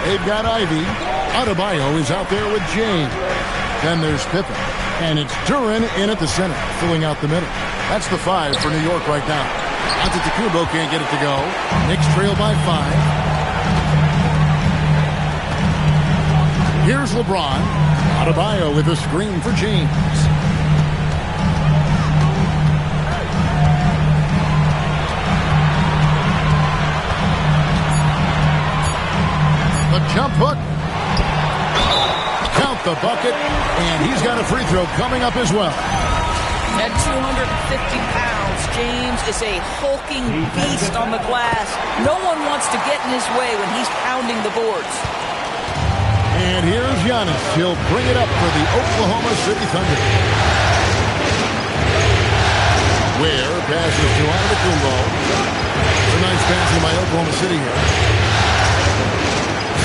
They've got Ivy. Adebayo is out there with James. Then there's Pippen. And it's Duren in at the center, filling out the middle. That's the 5 for New York right now. Antetokounmpo can't get it to go. Knicks trail by 5. Here's LeBron. Adebayo with a screen for James. The jump hook. Count the bucket. And he's got a free throw coming up as well. At 250 pounds, James is a hulking beast on the glass. No one wants to get in his way when he's pounding the boards. And here's Giannis. He'll bring it up for the Oklahoma City Thunder. Ware passes to Antetokounmpo. It's a nice pass in by Oklahoma City here.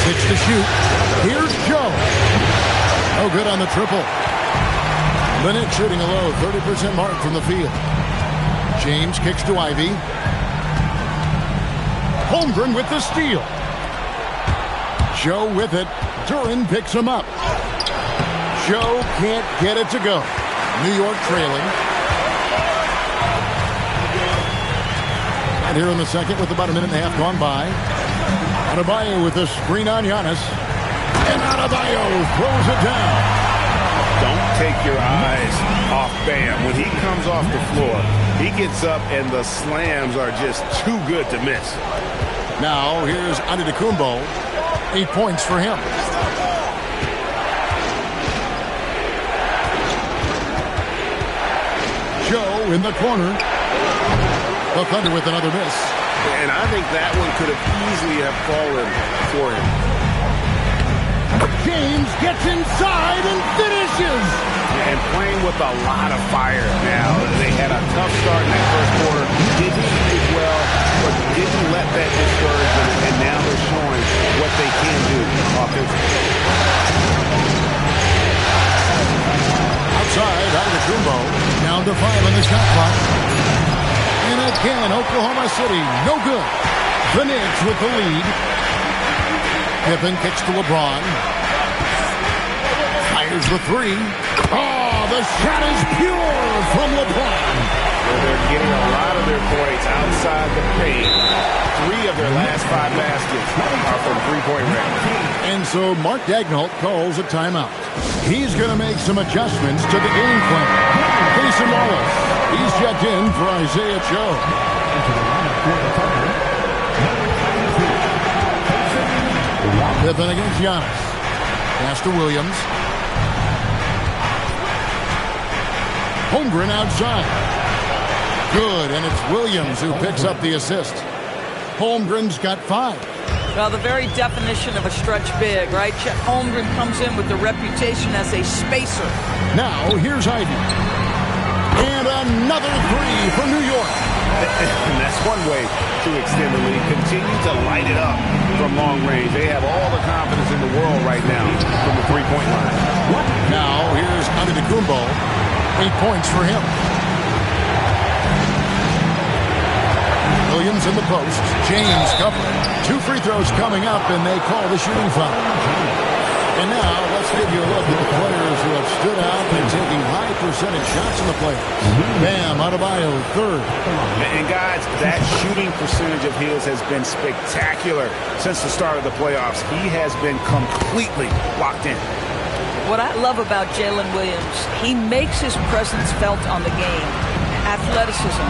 6 to shoot. Here's Joe. Oh, good on the triple. The Knicks shooting a low 30% mark from the field. James kicks to Ivy. Holmgren with the steal. Joe with it. Duren picks him up. Joe can't get it to go. New York trailing. And here in the second with about a minute and a half gone by. Adebayo with the screen on Giannis. And Adebayo throws it down. Don't take your eyes off Bam. When he comes off the floor, he gets up and the slams are just too good to miss. Now here's Antetokounmpo. 8 points for him. Joe in the corner. The Thunder with another miss. And I think that one could have easily have fallen for him. James gets inside and finishes. And playing with a lot of fire now. They had a tough start in that first quarter. Didn't shoot well, but didn't let that discourage them. And now they're showing what they can do offensively. Outside, Antetokounmpo. Down to 5 on the shot clock. And again, Oklahoma City, no good. The Knicks with the lead. Pippen kicks to LeBron. Fires the 3. Oh, the shot is pure from LeBron. Well, they're getting a lot of their points outside the paint. 3 of their last 5 baskets are from three-point range. And so Mark Daigneault calls a timeout. He's going to make some adjustments to the game plan. Jason Wallace, he's checked in for Isaiah Joe. Pippen against Giannis. Pass to Williams. Holmgren outside. Good, and it's Williams who picks up the assist. Holmgren's got 5. Well, the very definition of a stretch big, right? Chet Holmgren comes in with the reputation as a spacer. Now, here's Ivy. And another 3 for New York. And that's one way to extend the lead. Continue to light it up from long range. They have all the confidence in the world right now from the three-point line. Now, here's Antetokounmpo. 8 points for him. Williams in the post. James covering. 2 free throws coming up, and they call the shooting foul. And now let's give you a look at the players who have stood out and taking high percentage shots in the playoffs. Bam Adebayo, 3rd. And guys, that shooting percentage of his has been spectacular since the start of the playoffs. He has been completely locked in. What I love about Jalen Williams, he makes his presence felt on the game. Athleticism,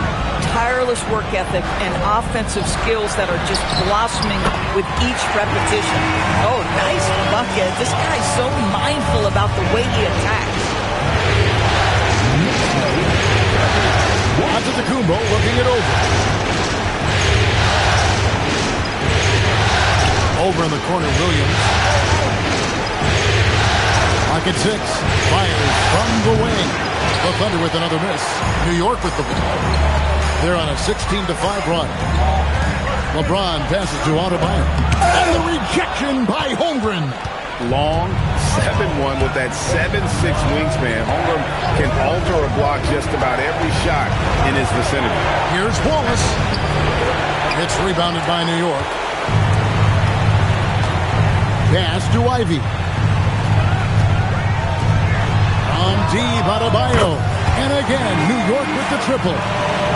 tireless work ethic, and offensive skills that are just blossoming with each repetition. Oh, nice bucket. This guy's so mindful about the way he attacks. Antetokounmpo looking it over. Over in the corner, Williams. Pocket 6. Fires from the wing. The Thunder with another miss. New York with the ball. They're on a 16-5 run. LeBron passes to Adebayo. And the rejection by Holmgren. Long 7-1 with that 7'6" wingspan. Holmgren can alter or block just about every shot in his vicinity. Here's Wallace. It's rebounded by New York. Pass to Ivy. Deep Adebayo. And again, New York with the triple.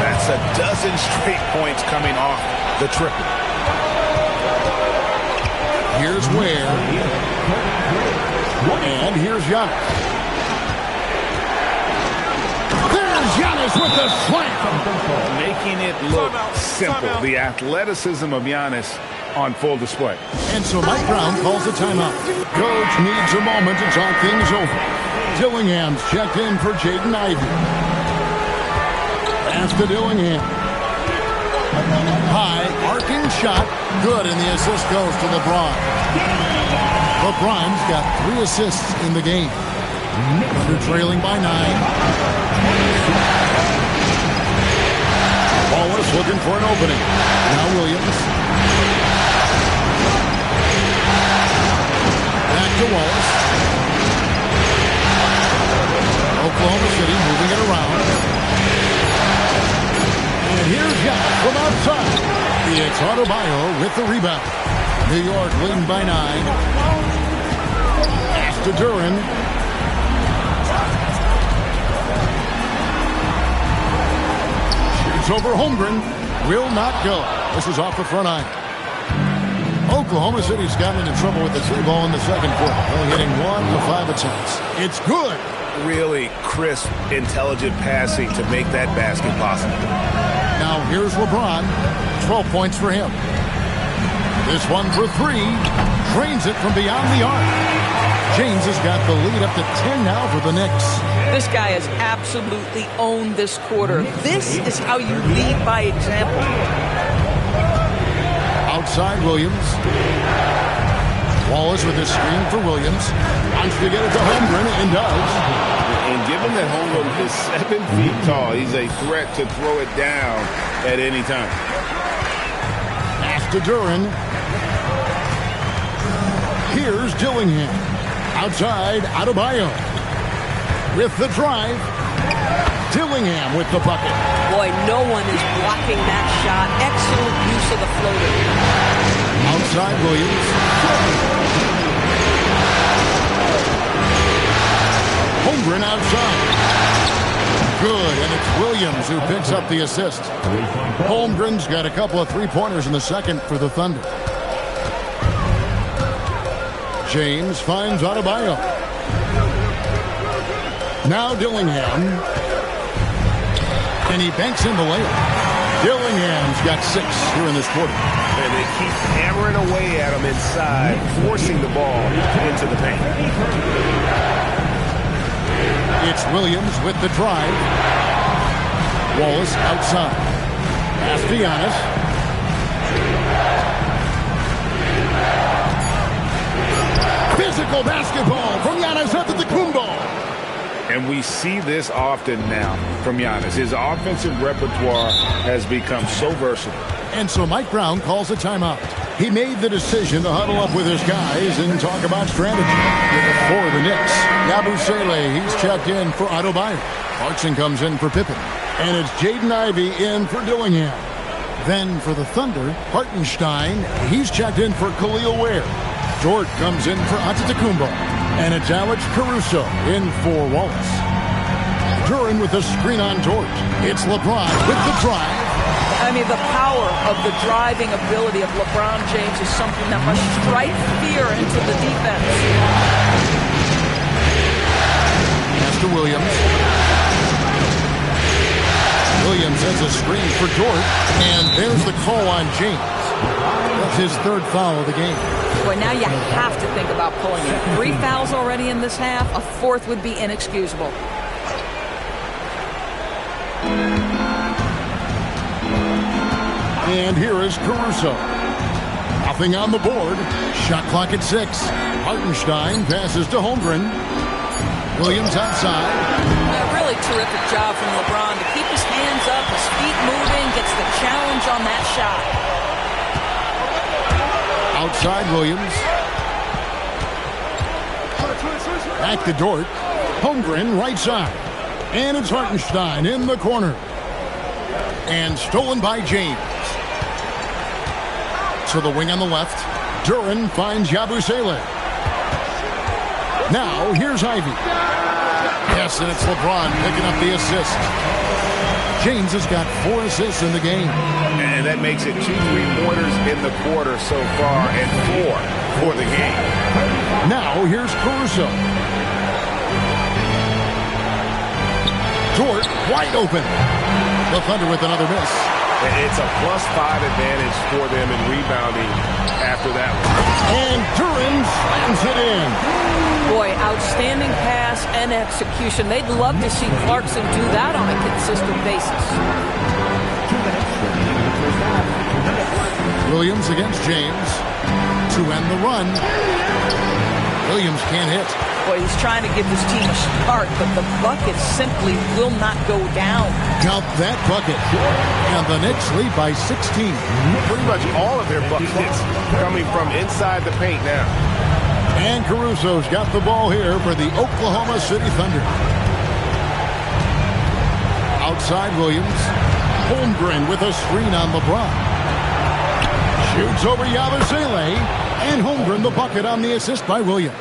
That's a dozen straight points coming off the triple. Here's Ware. And here's Giannis. There's Giannis with the slam. Making it look simple. The athleticism of Giannis on full display. And so Mike Brown calls a timeout. Coach needs a moment to talk things over. Dillingham's checked in for Jaden Ivey. Pass to Dillingham. High, arcing shot. Good, and the assist goes to LeBron. LeBron's got 3 assists in the game. Under trailing by 9. Wallace looking for an opening. Now Williams. Back to Wallace. Oklahoma City moving it around. And here's Giannis from outside. It's Adebayo with the rebound. New York leading by 9. Pass to Duren. Shoots over Holmgren. Will not go. This is off the front iron. Oklahoma City's gotten into trouble with the 3-ball in the second quarter. Only hitting 1 of 5 attempts. It's good. Really crisp, intelligent passing to make that basket possible. Now here's LeBron. 12 points for him. This one for 3. Drains it from beyond the arc. James has got the lead up to 10 now for the Knicks. This guy has absolutely owned this quarter. This is how you lead by example. Outside Williams. Wallace with his screen for Williams. Wants to get it to Holmgren and does. And given that Holmgren is 7 feet tall, he's a threat to throw it down at any time. Pass to Duren. Here's Dillingham. Outside Adebayo. With the drive. Dillingham with the bucket. Boy, no one is blocking that shot. Excellent use of the floater. Outside Williams. Holmgren outside. Good, and it's Williams who picks up the assist. Holmgren's got a couple of 3-pointers in the second for the Thunder. James finds Adebayo. Now Dillingham. And he banks in the layup. Dillingham's got 6 here in this quarter. And they keep hammering away at him inside, forcing the ball into the paint. It's Williams with the drive. Wallace outside. Pass to Giannis. Physical basketball from Giannis Antetokounmpo. And we see this often now from Giannis. His offensive repertoire has become so versatile. And so Mike Brown calls a timeout. He made the decision to huddle up with his guys and talk about strategy. For the Knicks, Yabusele, he's checked in for Adebayo. Clarkson comes in for Pippen. And it's Jaden Ivey in for Dillingham. Then for the Thunder, Hartenstein, he's checked in for Khalil Ware. Dort comes in for Antetokounmpo. And it's Alex Caruso in for Wallace. Duran with a screen on Dort. It's LeBron with the drive. I mean, the power of the driving ability of LeBron James is something that must strike fear into the defense. Pass to Williams. Williams has a screen for Dort, and there's the call on James. That's his third foul of the game. Boy, now you have to think about pulling it. 3 fouls already in this half. A fourth would be inexcusable. And here is Caruso. Nothing on the board. Shot clock at 6. Hartenstein passes to Holmgren. Williams outside. A really terrific job from LeBron to keep his hands up, his feet moving, gets the challenge on that shot. Outside Williams. Back to Dort. Holmgren right side. And it's Hartenstein in the corner. And stolen by James. To the wing on the left. Duran finds Yabusele. Now, here's Ivey. Yes, and it's LeBron picking up the assist. James has got 4 assists in the game. And that makes it 2 3-pointers in the quarter so far and 4 for the game. Now, here's Caruso. Dort wide open. The Thunder with another miss. It's a +5 advantage for them in rebounding after that one. And Duran slams it in. Boy, outstanding pass and execution. They'd love to see Clarkson do that on a consistent basis. Williams against James to end the run. Williams can't hit. Boy, he's trying to give this team a start, but the bucket simply will not go down. Count that bucket. And the Knicks lead by 16. Pretty much all of their buckets coming from inside the paint now. And Caruso's got the ball here for the Oklahoma City Thunder. Outside Williams. Holmgren with a screen on LeBron. Shoots over Yabusele. And Holmgren the bucket on the assist by Williams.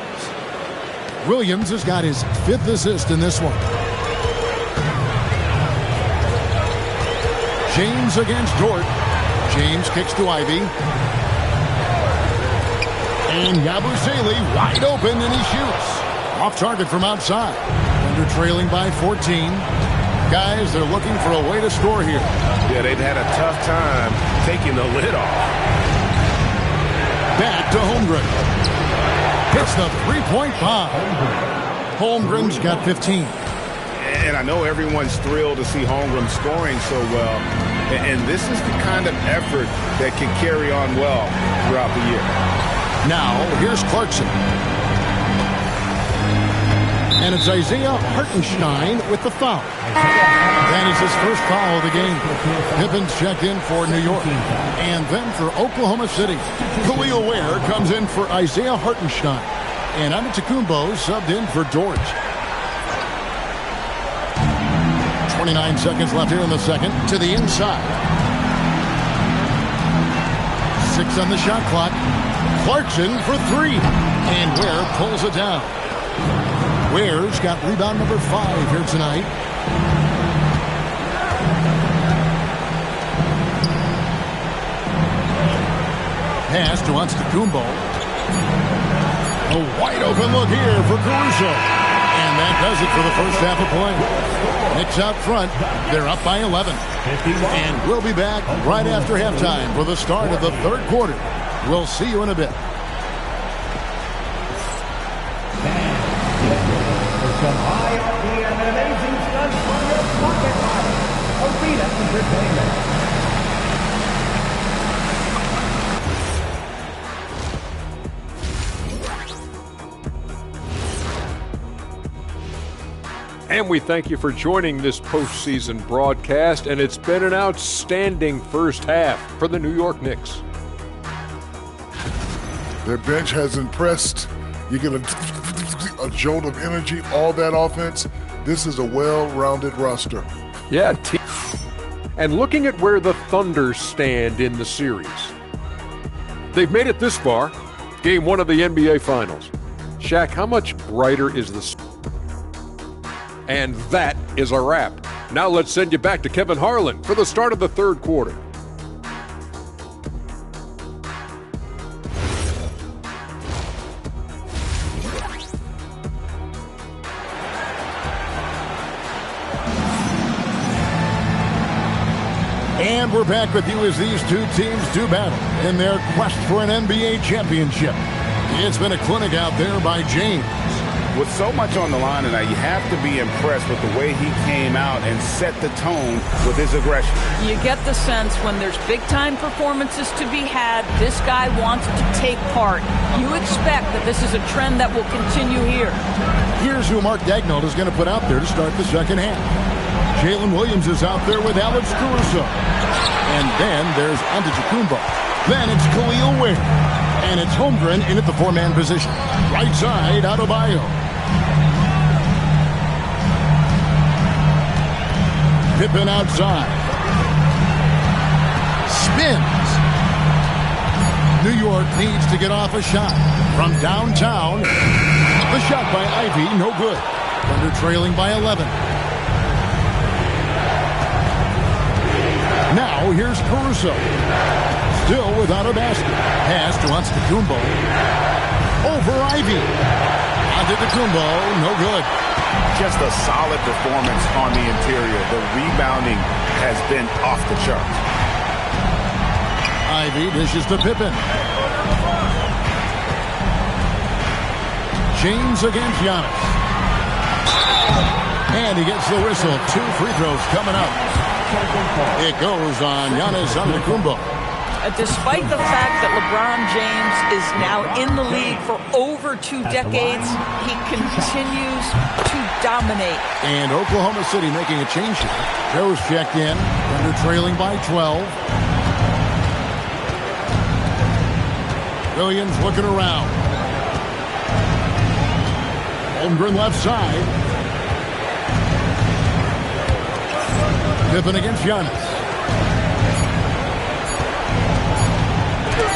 Williams has got his 5th assist in this one. James against Dort. James kicks to Ivey. And Yabusele wide open, and he shoots. Off target from outside. Thunder trailing by 14. Guys, they're looking for a way to score here. Yeah, they've had a tough time taking the lid off. Back to Holmgren. Hits the 3-point bomb. Holmgren's got 15. And I know everyone's thrilled to see Holmgren scoring so well. And this is the kind of effort that can carry on well throughout the year. Now, here's Clarkson. And it's Isaiah Hartenstein with the foul. That is his first foul of the game. Pippen's checked in for New York. And then for Oklahoma City, Khalil Ware comes in for Isaiah Hartenstein. And Antetokounmpo subbed in for Dort. 29 seconds left here in the second. To the inside. 6 on the shot clock. Clarkson for 3. And Ware pulls it down. Ware's got rebound number 5 here tonight. Pass to Antetokounmpo. A wide open look here for Caruso. And that does it for the first half of play. Knicks out front. They're up by 11. And we'll be back right after halftime for the start of the third quarter. We'll see you in a bit. Some high upbeat and amazing stunts from your pocket life. Arena Entertainment. And we thank you for joining this postseason broadcast, and it's been an outstanding first half for the New York Knicks. Their bench has impressed. You get a jolt of energy, all that offense. This is a well-rounded roster. Yeah, and looking at where the Thunder stand in the series. They've made it this far, game 1 of the NBA Finals. Shaq, how much brighter is the... And that is a wrap. Now let's send you back to Kevin Harlan for the start of the third quarter. And we're back with you as these two teams do battle in their quest for an NBA championship. It's been a clinic out there by James. With so much on the line tonight, you have to be impressed with the way he came out and set the tone with his aggression. You get the sense when there's big-time performances to be had, this guy wants to take part. You expect that this is a trend that will continue here. Here's who Mark Daigneault is going to put out there to start the second half. Jalen Williams is out there with Alex Caruso. And then there's Antetokounmpo. Then it's Khalil Ware. And it's Holmgren in at the four-man position. Right side, Adebayo. Pippen outside. Spins. New York needs to get off a shot from downtown. The shot by Ivy, no good. Thunder trailing by 11. Now here's Caruso. Still without a basket. Pass to Antetokounmpo. Over Ivy. Antetokounmpo, no good. Just a solid performance on the interior. The rebounding has been off the charts. Ivy dishes to Pippen. James against Giannis. And he gets the whistle. 2 free throws coming up. It goes on Giannis Antetokounmpo. Despite the fact that LeBron James is now in the league for over 2 decades, he continues to dominate. And Oklahoma City making a change here. Joe's checked in. Thunder trailing by 12. Williams looking around. Holmgren left side. Pippen against Giannis.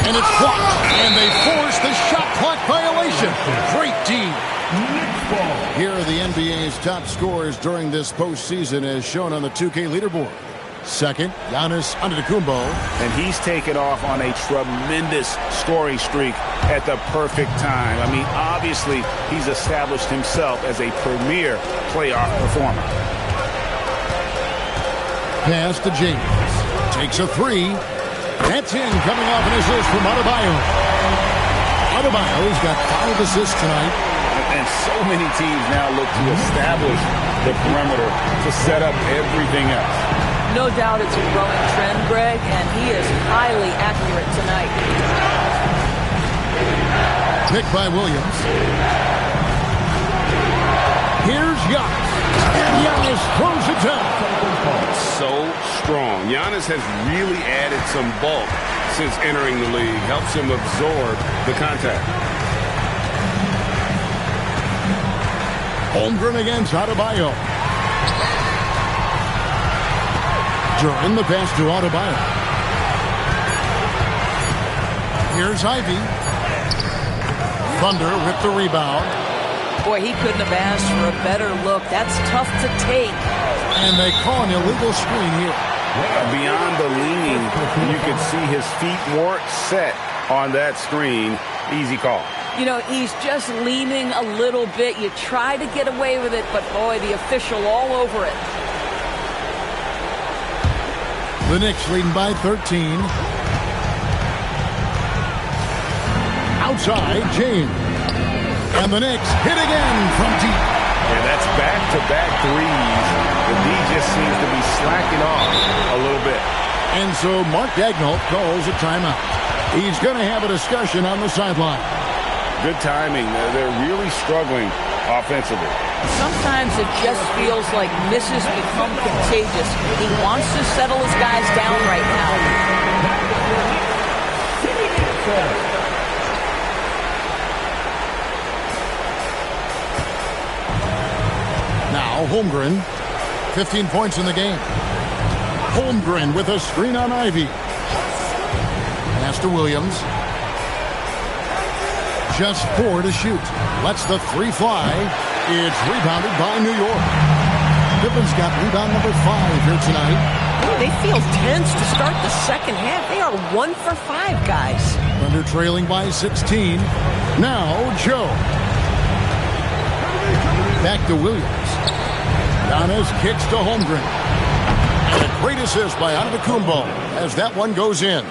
And it's blocked. And they force the shot clock violation. Great D. Here are the NBA's top scorers during this postseason as shown on the 2K leaderboard. Second, Giannis Antetokounmpo. And he's taken off on a tremendous scoring streak at the perfect time. I mean, obviously, he's established himself as a premier playoff performer. Pass to James. Takes a 3. That's in, coming off an assist from Adebayo. Adebayo's got 5 assists tonight. And so many teams now look to establish the perimeter to set up everything else. No doubt it's a growing trend, Greg, and he is highly accurate tonight. Picked by Williams. Here's Giannis. And Giannis throws it down. So strong. Giannis has really added some bulk since entering the league. Helps him absorb the contact. Holmgren against Adebayo. During the pass to Adebayo. Here's Ivy. Thunder with the rebound. Boy, he couldn't have asked for a better look. That's tough to take. And they call an illegal screen here. Beyond the leaning, you can see his feet weren't set on that screen. Easy call. You know, he's just leaning a little bit. You try to get away with it, but boy, the official all over it. The Knicks leading by 13. Outside, James. And the Knicks hit again from deep. Yeah, that's back-to-back threes. The D just seems to be slacking off a little bit. And so Mark Daigneault calls a timeout. He's going to have a discussion on the sideline. Good timing. They're really struggling offensively. Sometimes it just feels like misses become contagious. He wants to settle his guys down right now. Now Holmgren, 15 points in the game. Holmgren with a screen on Ivy. Pass to Williams. Just 4 to shoot. Lets the 3 fly. It's rebounded by New York. Pippen's got rebound number 5 here tonight. Boy, they feel tense to start the second half. They are 1 for 5, guys. Thunder trailing by 16. Now Joe. Back to Williams. Giannis kicks to Holmgren. And a great assist by Antetokounmpo as that one goes in.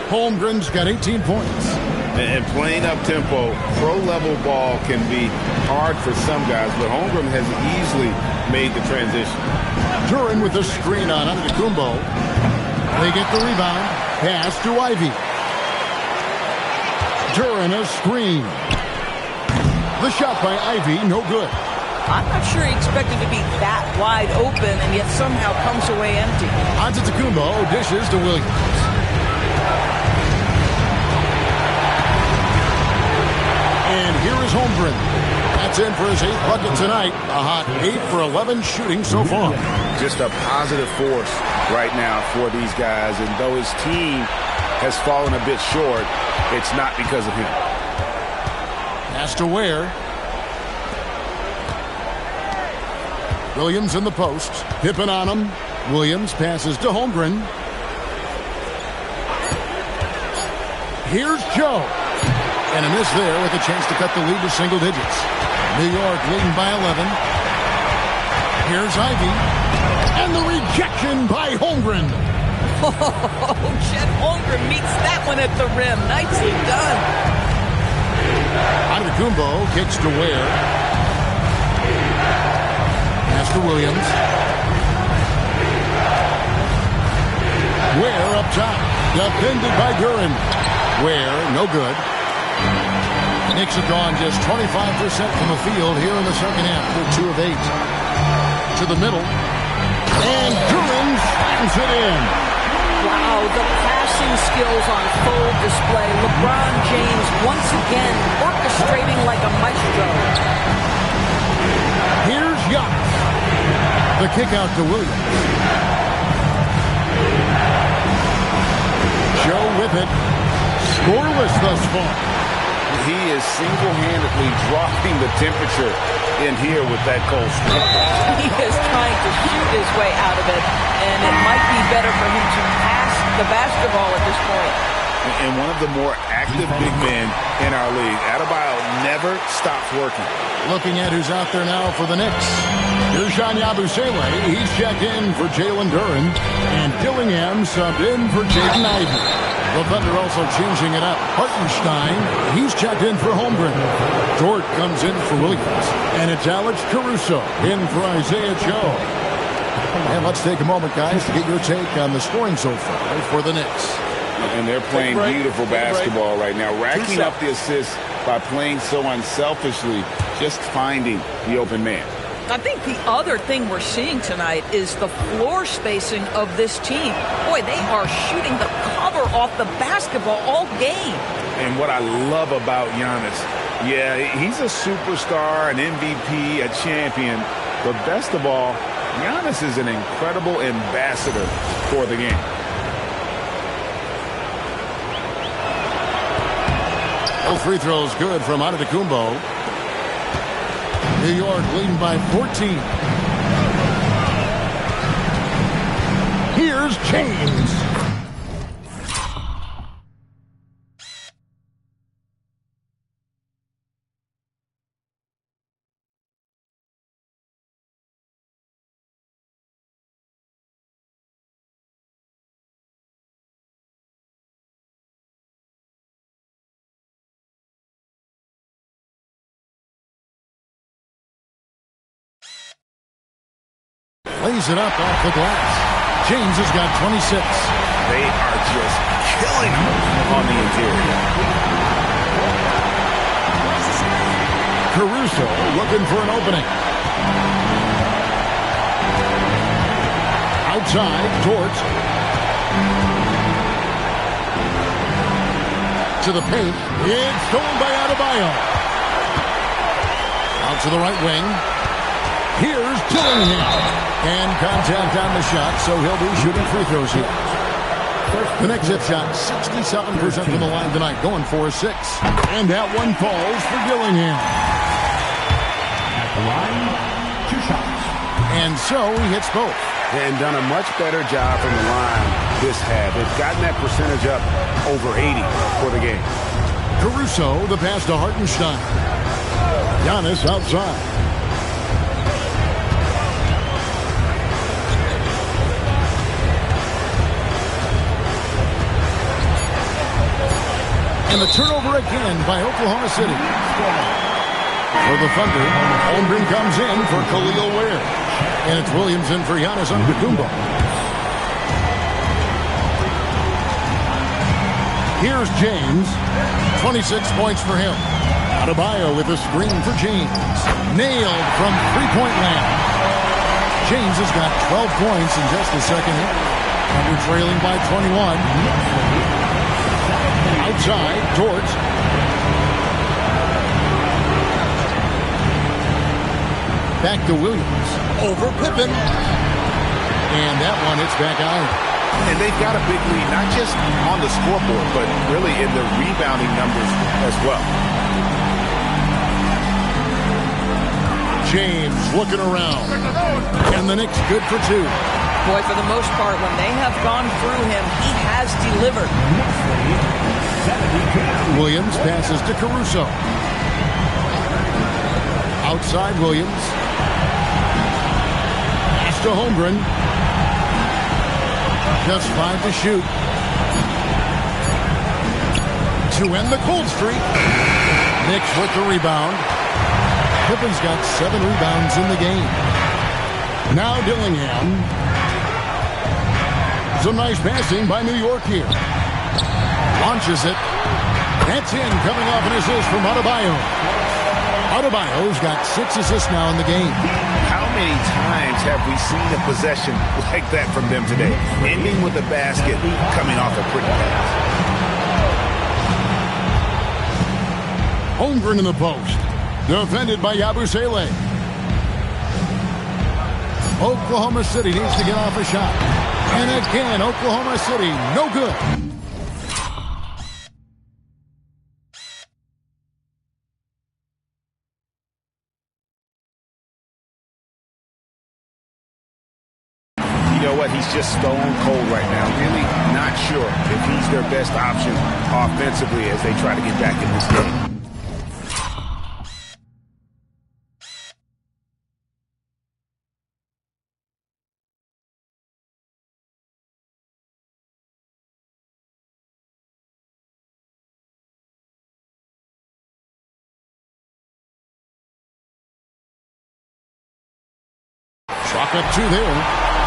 Holmgren's got 18 points. And playing up-tempo, pro-level ball can be hard for some guys, but Holmgren has easily made the transition. Duran with a screen on Antetokounmpo. They get the rebound. Pass to Ivy. Duran a screen. The shot by Ivy, no good. I'm not sure he expected to be that wide open and yet somehow comes away empty. Antetokounmpo dishes to Williams. And here is Holmgren. That's in for his 8th bucket tonight. A hot 8 for 11 shooting so far. Just a positive force right now for these guys. And though his team has fallen a bit short, it's not because of him. Pass to Ware. Williams in the post. Pippen on him. Williams passes to Holmgren. Here's Joe. And a miss there with a chance to cut the lead to single digits. New York leading by 11. Here's Ivy. And the rejection by Holmgren. Oh, Chet Holmgren meets that one at the rim. Nicely done. Antetokounmpo kicks to Ware. Pass to Williams. Ware up top. Defended by Duran. Ware, no good. Knicks have gone just 25% from the field here in the second half. They're 2 of 8. To the middle. And Duran slams it in. Wow, the passing skills on full display. LeBron James once again orchestrating like a maestro. Here's Giannis. The kick out to Williams. Joe with it. Scoreless thus far. He is single-handedly dropping the temperature in here with that cold streak. He is trying to shoot his way out of it, and it might be better for him to pass the basketball at this point. And one of the more active big men in our league. Adebayo never stops working. Looking at who's out there now for the Knicks. Here's Sean Yabusele. He's checked in for Jalen Duran. And Dillingham subbed in for Jaden Ivey. The Thunder also changing it up. Hartenstein, he's checked in for Holmgren. Dort comes in for Williams. And it's Alex Caruso in for Isaiah Joe. And let's take a moment, guys, to get your take on the scoring so far for the Knicks. And they're playing beautiful basketball right now, racking up the assists by playing so unselfishly, just finding the open man. I think the other thing we're seeing tonight is the floor spacing of this team. Boy, they are shooting the cover off the basketball all game. And what I love about Giannis, yeah, he's a superstar, an MVP, a champion. But best of all, Giannis is an incredible ambassador for the game. Both free throws good from Antetokounmpo. New York leading by 14. Here's James. Lays it up off the glass. James has got 26. They are just killing him on the interior. Caruso looking for an opening. Outside, Dort. To the paint. It's stolen by Adebayo. Out to the right wing. Here's Dillingham. And contact on the shot, so he'll be shooting free throws here. The next hit shot, 67% from the line tonight, going for a 6. And that one falls for Dillingham. At the line, 2 shots. And so he hits both. And done a much better job from the line this half. They've gotten that percentage up over 80 for the game. Caruso, the pass to Hartenstein. Giannis outside. And the turnover again by Oklahoma City. For the Thunder, Holmgren comes in for Khalil Ware. And it's Williams in for Giannis Antetokounmpo. Here's James. 26 points for him. Adebayo with a screen for James. Nailed from three-point land. James has got 12 points in just the second half. Thunder trailing by 21. Outside, Dort. Back to Williams. Over Pippen. And that one hits back iron. And they've got a big lead, not just on the scoreboard, but really in the rebounding numbers as well. James looking around. And the Knicks good for 2. Boy, for the most part, when they have gone through him, he has delivered. Williams passes to Caruso. Outside Williams. Pass to Holmgren. Just 5 to shoot. To end the cold streak. Knicks with the rebound. Pippen's got 7 rebounds in the game. Now Dillingham. Some nice passing by New York here. Launches it. That's in, coming off an assist from Adebayo. Adebayo's got 6 assists now in the game. How many times have we seen a possession like that from them today? Ending with a basket, coming off a pretty pass. Holmgren in the post. Defended by Yabusele. Oklahoma City needs to get off a shot. And again, Oklahoma City, no good. You know what? He's just stone cold right now. Really not sure if he's their best option offensively as they try to get back in this game. Chalk up 2 there.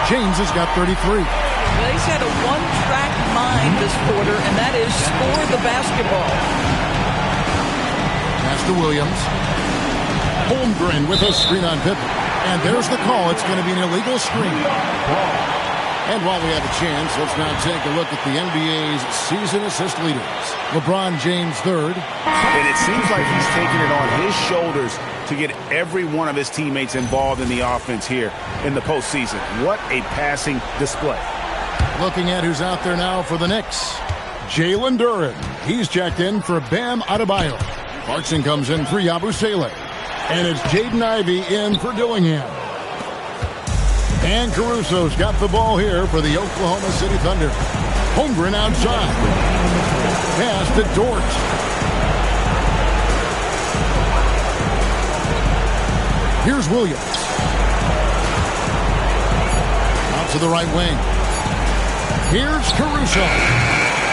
James has got 33. Well, he's had a one-track mind this quarter, and that is score the basketball. Pass to Williams. Holmgren with a screen on Pippen. And there's the call. It's going to be an illegal screen. And while we have a chance, let's now take a look at the NBA's season assist leaders. LeBron James third. And it seems like he's taking it on his shoulders to get every one of his teammates involved in the offense here in the postseason. What a passing display. Looking at who's out there now for the Knicks. Jalen Duren. He's checked in for Bam Adebayo. Clarkson comes in for Yabusele. And it's Jaden Ivey in for Dillingham. And Caruso's got the ball here for the Oklahoma City Thunder. Holmgren outside. Pass to Dort. Here's Williams. Out to the right wing. Here's Caruso.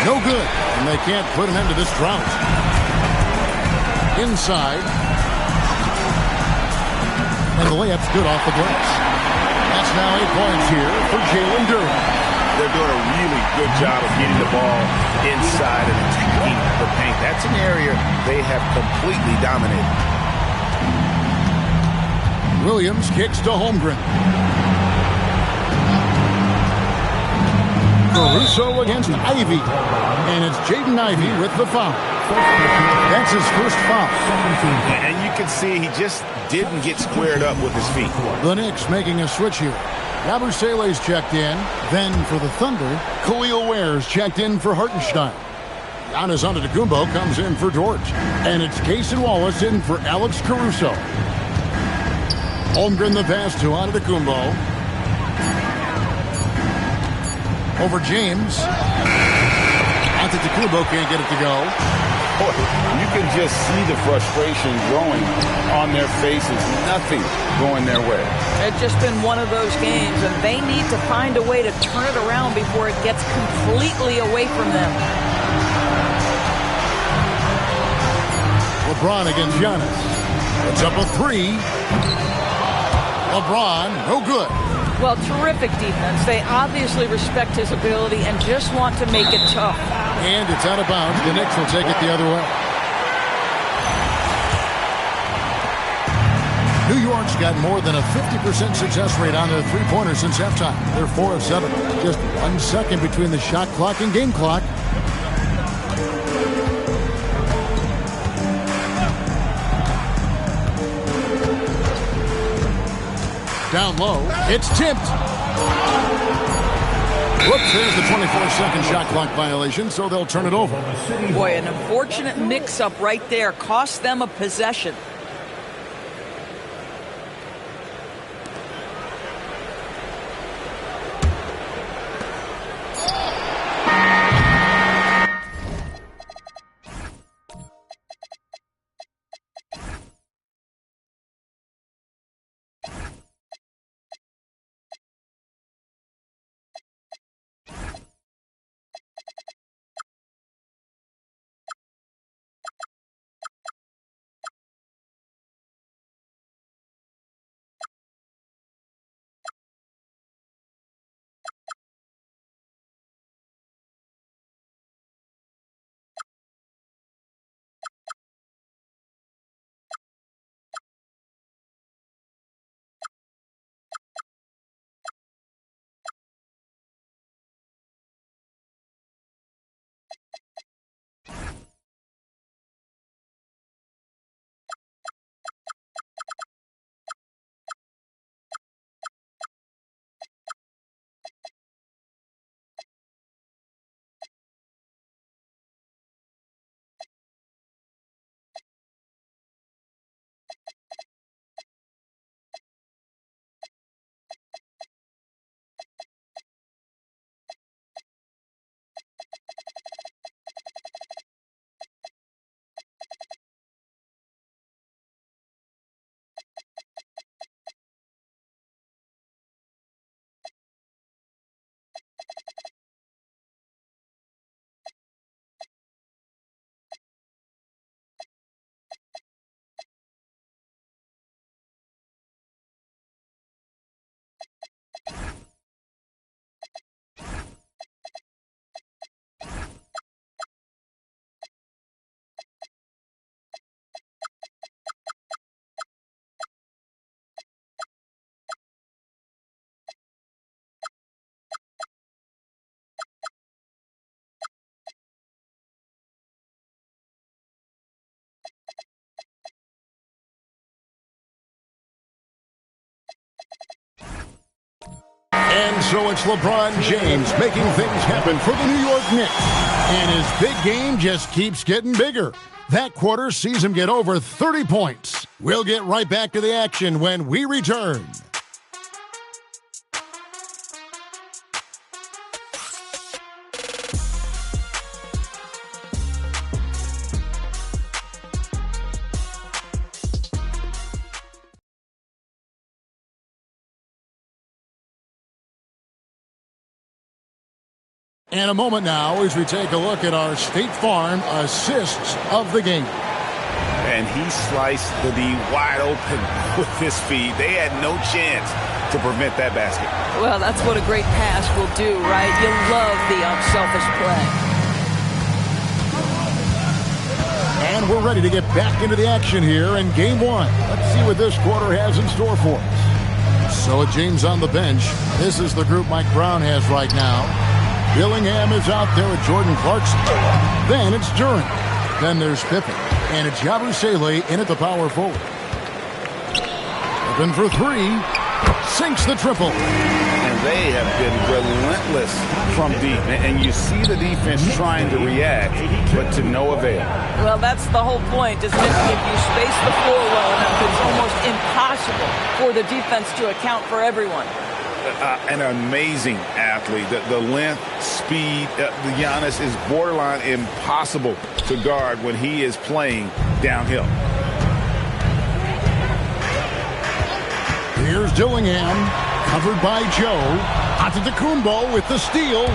No good. And they can't put an end to this drought. Inside. And the layup's good off the glass. That's now 8 points here for Jalen Duren. They're doing a really good job of getting the ball inside and attacking the paint. That's an area they have completely dominated. Williams kicks to Holmgren. Caruso against Ivey. And it's Jaden Ivey with the foul. That's his first foul. And you can see he just didn't get squared up with his feet. The Knicks making a switch here. Yabusele's checked in. Then for the Thunder, Khalil Ware's checked in for Hartenstein. Giannis Antetokounmpo comes in for Dort. And it's Cason Wallace in for Alex Caruso. Holmgren the pass to Antetokounmpo. Over James. Antetokounmpo can't get it to go. Boy, you can just see the frustration growing on their faces. Nothing going their way. It's just been one of those games, and they need to find a way to turn it around before it gets completely away from them. LeBron against Giannis. It's up a three. LeBron, no good. Well, terrific defense. They obviously respect his ability and just want to make it tough. And it's out of bounds. The Knicks will take it the other way. New York's got more than a 50% success rate on their three-pointers since halftime. They're 4 of 7. Just 1 second between the shot clock and game clock. Down low, it's tipped. Whoops, there's the 24-second shot clock violation, so they'll turn it over. Boy, an unfortunate mix-up right there. Cost them a possession. And so it's LeBron James making things happen for the New York Knicks. And his big game just keeps getting bigger. That quarter sees him get over 30 points. We'll get right back to the action when we return. And a moment now as we take a look at our State Farm assists of the game. And he sliced the D wide open with his feet. They had no chance to prevent that basket. Well, that's what a great pass will do, right? You love the unselfish play. And we're ready to get back into the action here in game one. Let's see what this quarter has in store for us. So with James on the bench, this is the group Mike Brown has right now. Dillingham is out there with Jordan Clarkson. Then it's Duren. Then there's Pippen. And it's Yabusele in at the power forward. Pippen for three. Sinks the triple. And they have been relentless from deep. And you see the defense trying to react, but to no avail. Well, that's the whole point, isn't it? If you space the floor well enough, it's almost impossible for the defense to account for everyone. An amazing athlete. The length, speed, Giannis is borderline impossible to guard when he is playing downhill. Here's Dillingham, covered by Joe. Antetokounmpo with the steal.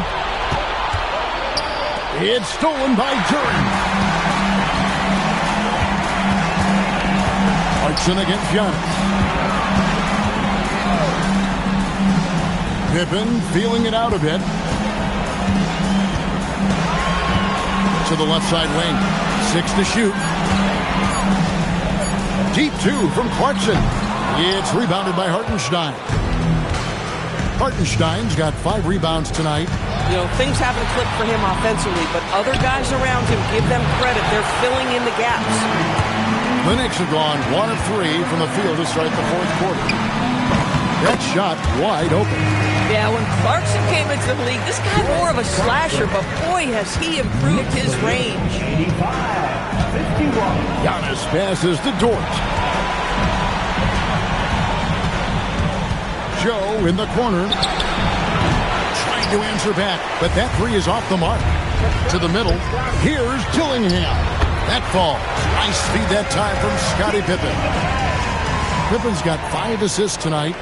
It's stolen by Duren. Clarkson against Giannis. Pippen feeling it out a bit. To the left side wing. 6 to shoot. Deep two from Clarkson. It's rebounded by Hartenstein. Hartenstein's got 5 rebounds tonight. You know, things haven't clicked for him offensively, but other guys around him, give them credit. They're filling in the gaps. The Knicks have gone 1 of 3 from the field to start the fourth quarter. That shot wide open. Yeah, when Clarkson came into the league, this guy more of a slasher, but boy, has he improved his range. 85, 51. Giannis passes to Dort. Joe in the corner. Trying to answer back, but that three is off the mark. To the middle. Here's Dillingham. That falls. Nice feed that time from Scottie Pippen. Pippen's got 5 assists tonight.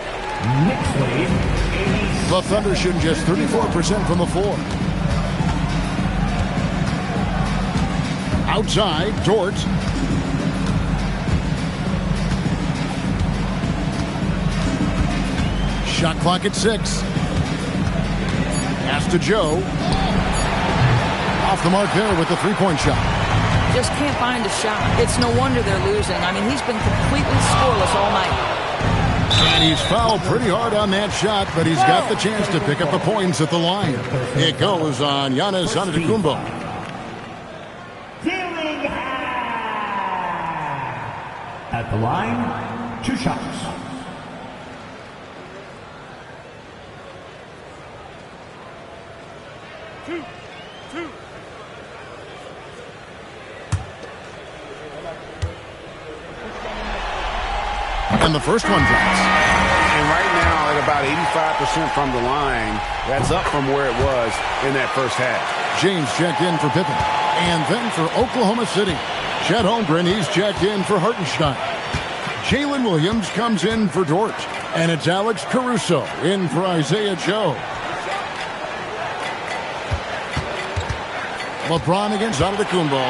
The Thunder shooting just 34% from the floor. Outside, Dort. Shot clock at 6. Pass to Joe. Off the mark there with the three-point shot. Just can't find a shot. It's no wonder they're losing. I mean, he's been completely scoreless all night. And he's fouled pretty hard on that shot, but he's got the chance to pick up the points at the line. It goes on Giannis Antetokounmpo. Dillingham. At the line, 2 shots. And the first one drops. And right now, at about 85% from the line, that's up from where it was in that first half. James checked in for Pippen. And then for Oklahoma City, Chet Holmgren, he's checked in for Hartenstein. Jalen Williams comes in for Dort. And it's Alex Caruso in for Isaiah Joe. LeBron against Antetokounmpo.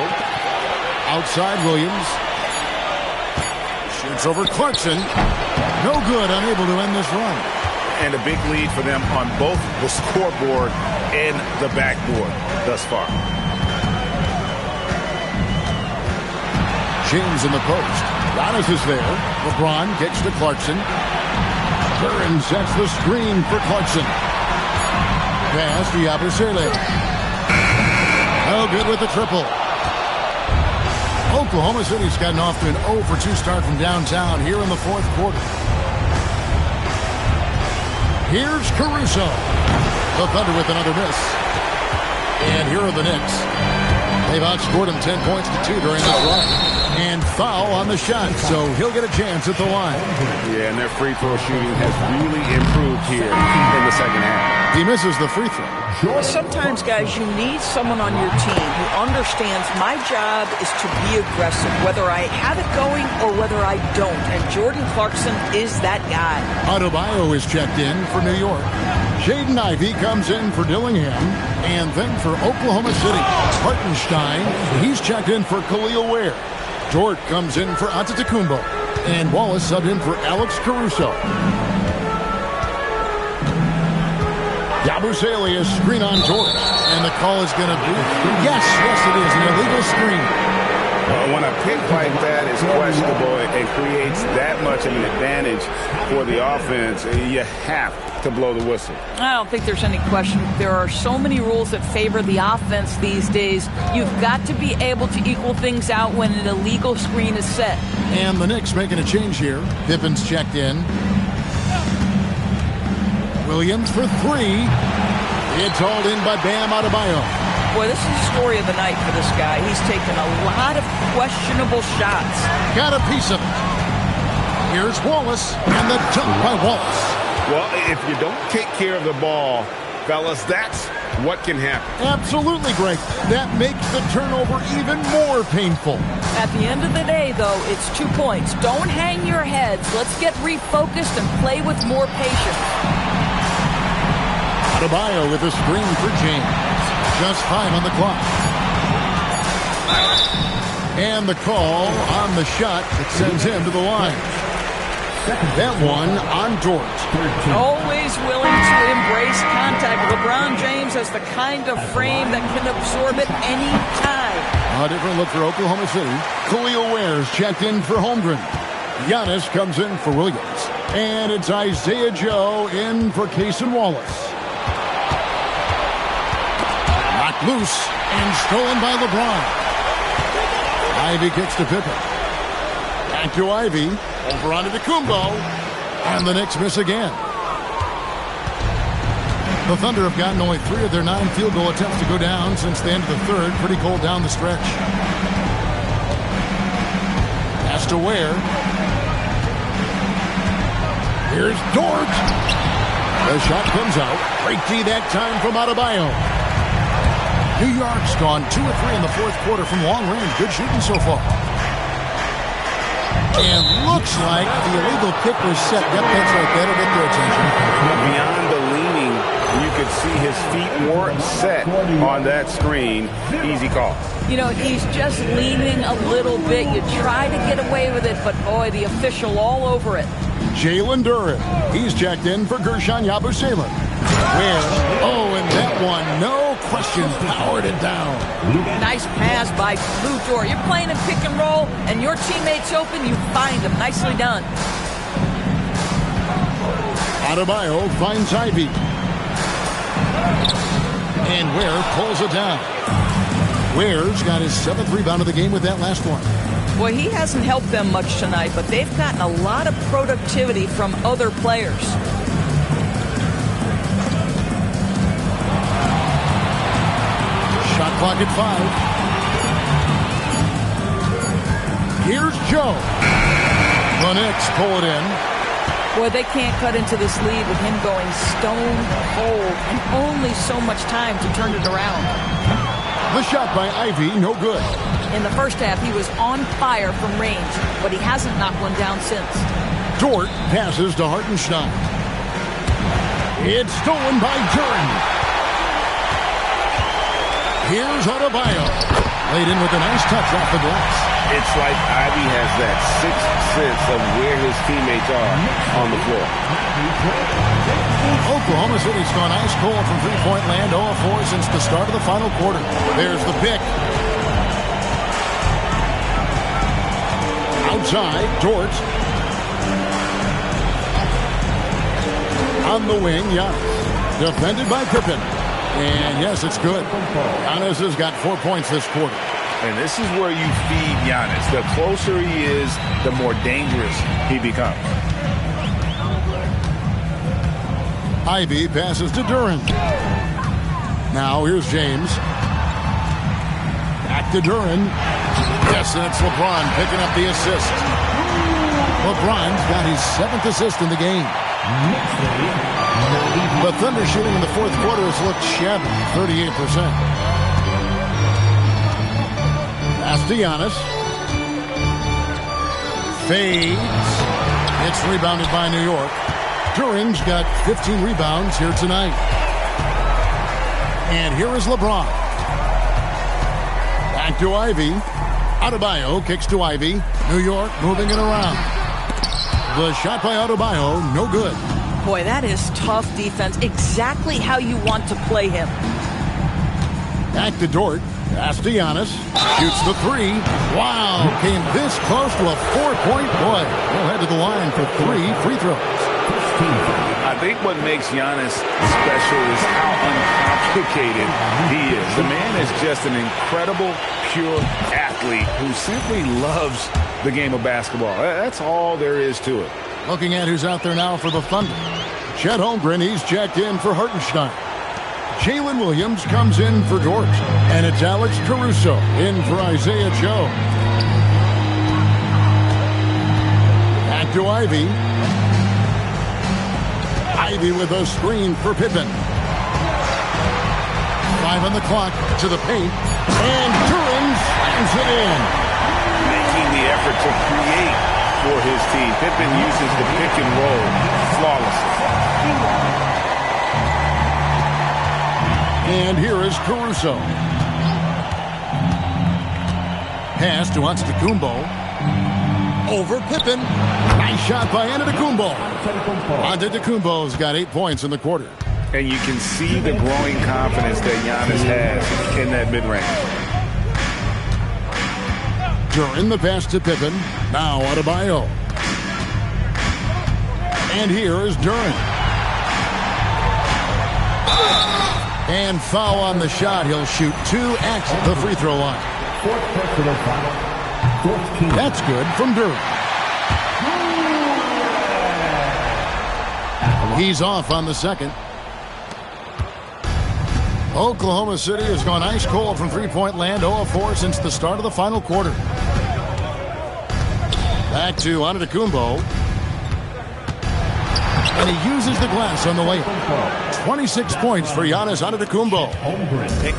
Outside Williams. Shoots over Clarkson. No good, unable to end this run. And a big lead for them on both the scoreboard and the backboard thus far. James in the post. Giannis is there. LeBron kicks to Clarkson. Duren sets the screen for Clarkson. Pass to Yabusele. No good with the triple. Oklahoma City's gotten off to an 0-for-2 start from downtown here in the fourth quarter. Here's Caruso. The Thunder with another miss. And here are the Knicks. They've outscored them 10 points to 2 during this run. And foul on the shot, so he'll get a chance at the line. Yeah, and their free throw shooting has really improved here in the second half. He misses the free throw. Sometimes, guys, you need someone on your team who understands my job is to be aggressive, whether I have it going or whether I don't. And Jordan Clarkson is that guy. Adebayo is checked in for New York. Jaden Ivey comes in for Dillingham. And then for Oklahoma City, Hartenstein, he's checked in for Khalil Ware. Dort comes in for Antetokounmpo. And Wallace subbed in for Alex Caruso. Yabusele is screen on Dort. And the call is going to be, yes, it is, an illegal screen. When a pick like that is questionable and creates that much of an advantage for the offense, you have to blow the whistle. I don't think there's any question. There are so many rules that favor the offense these days. You've got to be able to equal things out when an illegal screen is set. And the Knicks making a change here. Pippen's checked in. Williams for three. It's hauled in by Bam Adebayo. Boy, this is the story of the night for this guy. He's taken a lot of questionable shots. Got a piece of it. Here's Wallace, and the dunk by Wallace. Well, if you don't take care of the ball, fellas, that's what can happen. Absolutely, Greg. That makes the turnover even more painful. At the end of the day, though, it's 2 points. Don't hang your heads. Let's get refocused and play with more patience. Adebayo with a screen for James. Just 5 on the clock. And the call on the shot that sends him to the line. That one on Dort. Always willing to embrace contact. LeBron James has the kind of frame that can absorb it any time. A different look for Oklahoma City. Khalil Ware's checked in for Holmgren. Giannis comes in for Williams. And it's Isaiah Joe in for Cason Wallace. Knocked loose and stolen by LeBron. Ivy kicks to Pippen. Back to Ivy. Over onto Kumbo. And the Knicks miss again. The Thunder have gotten only 3 of their 9 field goal attempts to go down since the end of the third. Pretty cold down the stretch. Pass to Ware. Here's Dort. The shot comes out. Great D that time from Adebayo. New York's gone 2 of 3 in the fourth quarter from long range. Good shooting so far. And looks like the illegal kick was set. Yep, that's right. That'll get their attention. Beyond the leaning, you could see his feet weren't set on that screen. Easy call. You know, he's just leaning a little bit. You try to get away with it, but boy, the official all over it. Jalen Duren. He's checked in for Gershon Yabusele. And that one, no question, powered it down. Nice pass by Lou Dort. You're playing in pick and roll, and your teammate's open, you find him. Nicely done. Adebayo finds Ivy. And Ware pulls it down. Ware's got his 7th rebound of the game with that last one. Boy, he hasn't helped them much tonight, but they've gotten a lot of productivity from other players. Shot clock at 5. Here's Joe. The Knicks pull it in. Boy, they can't cut into this lead with him going stone cold and only so much time to turn it around. The shot by Ivy, no good. In the first half, he was on fire from range, but he hasn't knocked one down since. Dort passes to Hartenstein. It's stolen by Duren. Here's Adebayo. Laid in with a nice touch off the glass. It's like Ivy has that sixth sense of where his teammates are on the floor. Oklahoma City's gone ice cold from three-point land, 0-4 since the start of the final quarter. There's the pick. Outside, Dort. On the wing, Giannis. Defended by Pippen. And yes, it's good. Giannis has got 4 points this quarter. And this is where you feed Giannis. The closer he is, the more dangerous he becomes. Ivy passes to Duren. Now here's James. Back to Duren. Yes, and it's LeBron picking up the assist. LeBron's got his 7th assist in the game. The Thunder shooting in the fourth quarter has looked shabby, 38%. Pass to Giannis. Fades. It's rebounded by New York. Duren's got 15 rebounds here tonight. And here is LeBron. Back to Ivy. Adebayo kicks to Ivy. New York moving it around. The shot by Adebayo, no good. Boy, that is tough defense. Exactly how you want to play him. Back to Dort. Pass to Giannis. Shoots the three. Wow, came this close to a 4-point play. He'll head to the line for 3 free throws. I think what makes Giannis special is how uncomplicated he is. The man is just an incredible, pure athlete who simply loves the game of basketball. That's all there is to it. Looking at who's out there now for the Thunder. Chet Holmgren, he's checked in for Hartenstein. Jalen Williams comes in for Dort. And it's Alex Caruso in for Isaiah Joe. Back to Ivy. Ivy with a screen for Pippen. 5 on the clock to the paint. And Duran slams it in. Making the effort to create for his team. Pippen uses the pick and roll flawlessly. And here is Caruso. Pass to Antetokounmpo. Over Pippen. Nice shot by Antetokounmpo. Antetokounmpo's got 8 points in the quarter. And you can see the growing confidence that Giannis has in that mid-range. Duran the pass to Pippen. Now Adebayo. And here is Duran. And foul on the shot. He'll shoot 2 at the free throw line. That's good from Duran. He's off on the second. Oklahoma City has gone ice cold from three-point land, 0 of 4 since the start of the final quarter. Back to Antetokounmpo. And he uses the glass on the layup. 26 points for Giannis Antetokounmpo.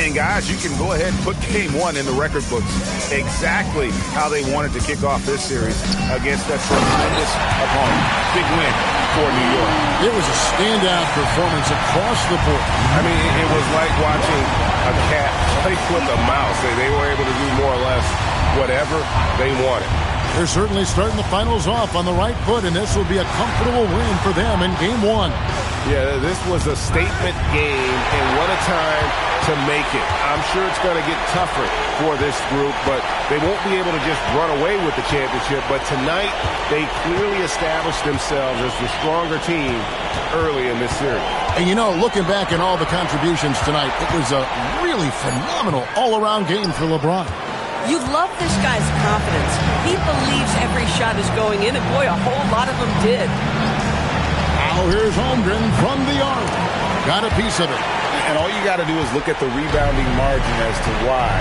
And guys, you can go ahead and put game 1 in the record books. Exactly how they wanted to kick off this series against that tremendous opponent. Big win for New York. It was a standout performance across the board. I mean, it was like watching a cat play with a mouse. They were able to do more or less whatever they wanted. They're certainly starting the finals off on the right foot, and this will be a comfortable win for them in Game 1. Yeah, this was a statement game, and what a time to make it. I'm sure it's going to get tougher for this group, but they won't be able to just run away with the championship. But tonight, they clearly established themselves as the stronger team early in this series. And you know, looking back at all the contributions tonight, it was a really phenomenal all-around game for LeBron. You love this guy's confidence. He believes every shot is going in, and boy, a whole lot of them did. Now here's Holmgren from the arc. Got a piece of it. And all you got to do is look at the rebounding margin as to why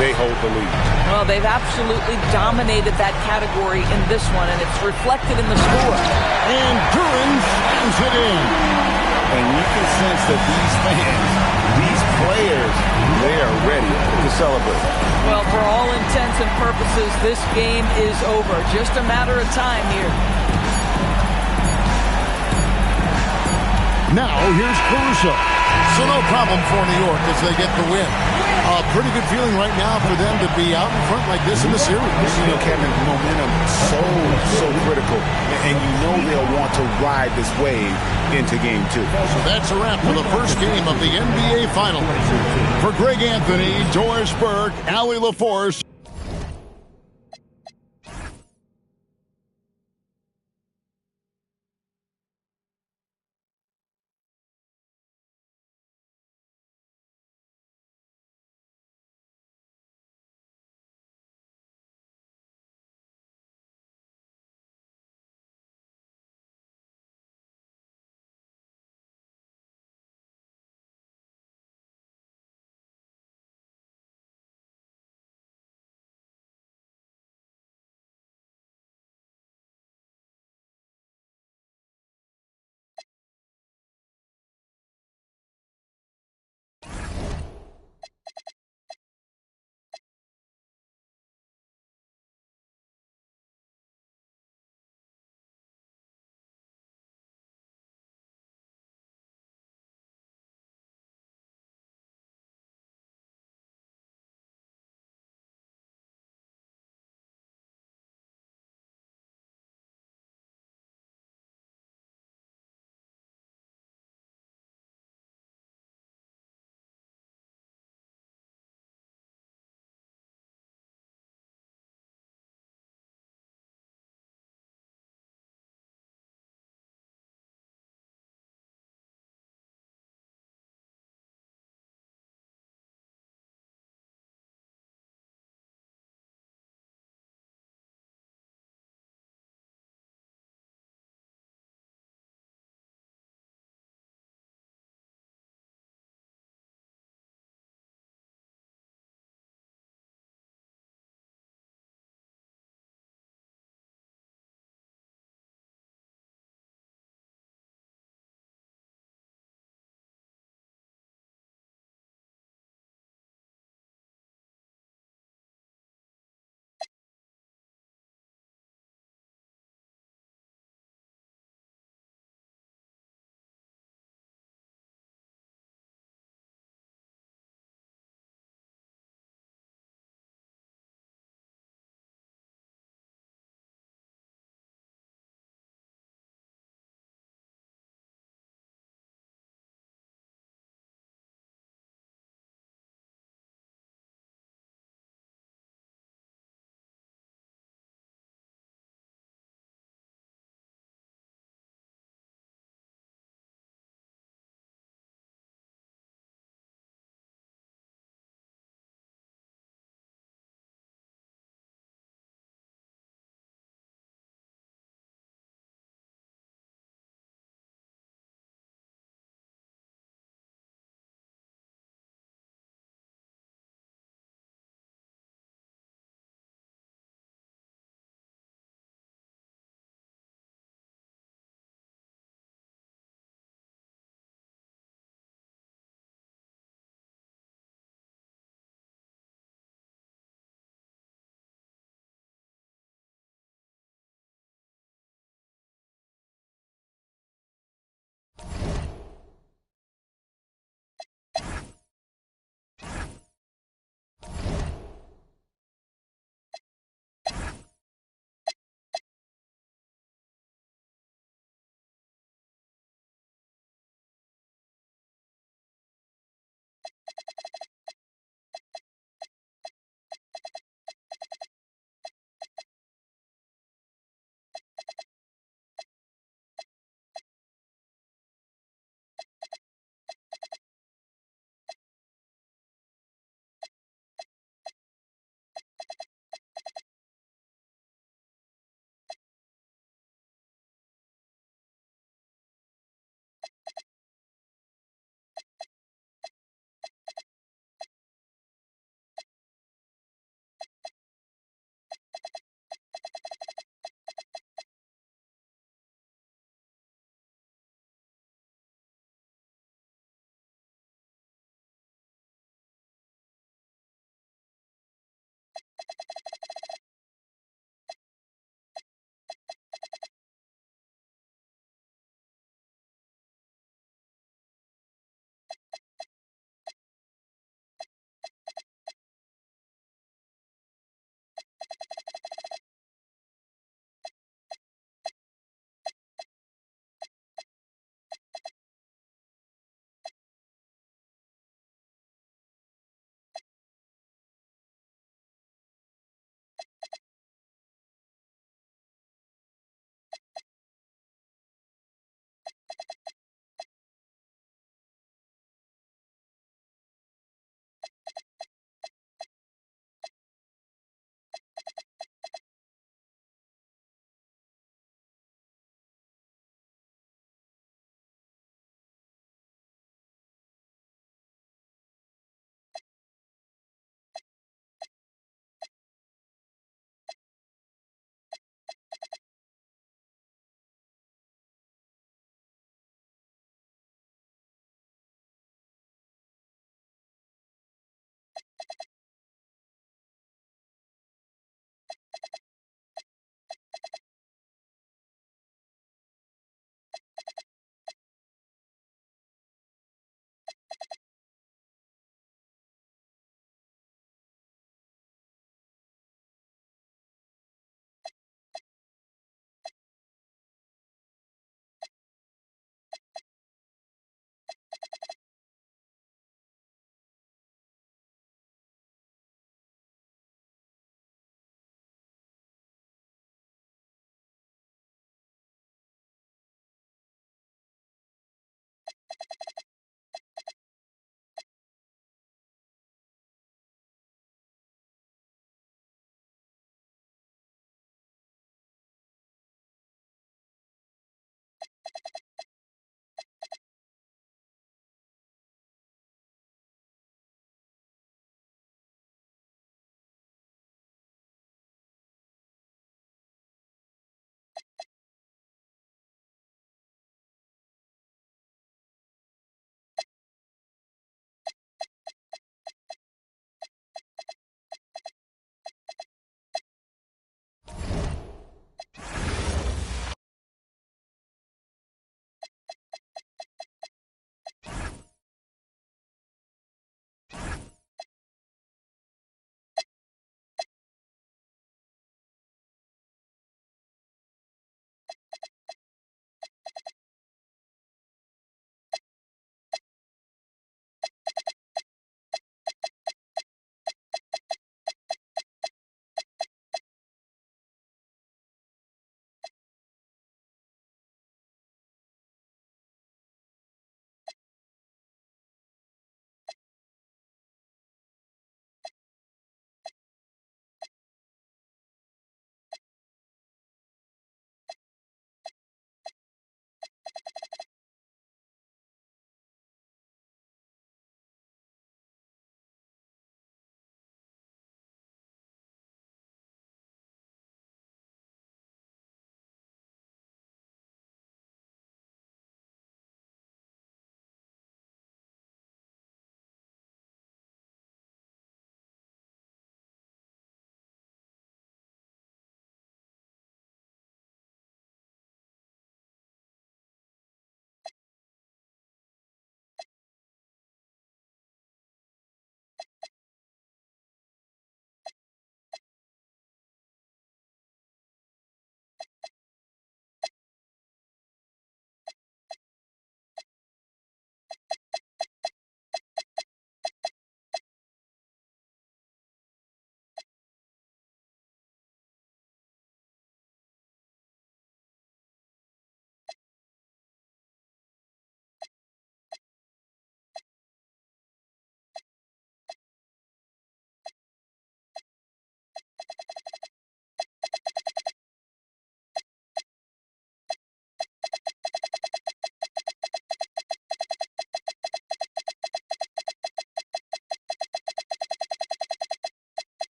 they hold the lead. Well, they've absolutely dominated that category in this one, and it's reflected in the score. And Duran slams it in. And you can sense that these fans, these players, they are ready to celebrate. Well, for all intents and purposes, this game is over. Just a matter of time here. Now, here's Caruso. So no problem for New York as they get the win. A pretty good feeling right now for them to be out in front like this in the series. You know, Kevin, momentum so critical. And you know they'll want to ride this wave into Game 2. So that's a wrap for the first game of the NBA Finals. For Greg Anthony, Doris Burke, Allie LaForce,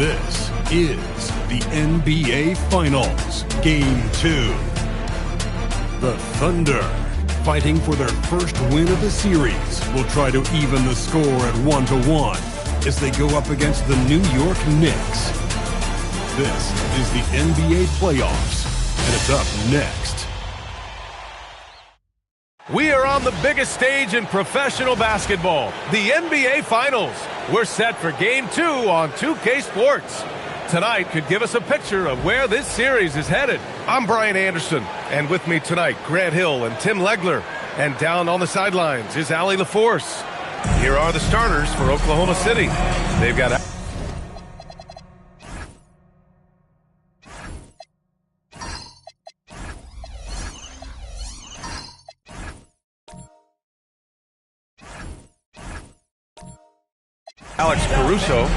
This is the NBA Finals, Game 2. The Thunder, fighting for their first win of the series, will try to even the score at 1-1 as they go up against the New York Knicks. This is the NBA Playoffs, and it's up next. We are on the biggest stage in professional basketball, the NBA Finals. We're set for Game 2 on 2K Sports. Tonight could give us a picture of where this series is headed. I'm Brian Anderson, and with me tonight, Grant Hill and Tim Legler. And down on the sidelines is Allie LaForce. Here are the starters for Oklahoma City. They've got Alex Caruso,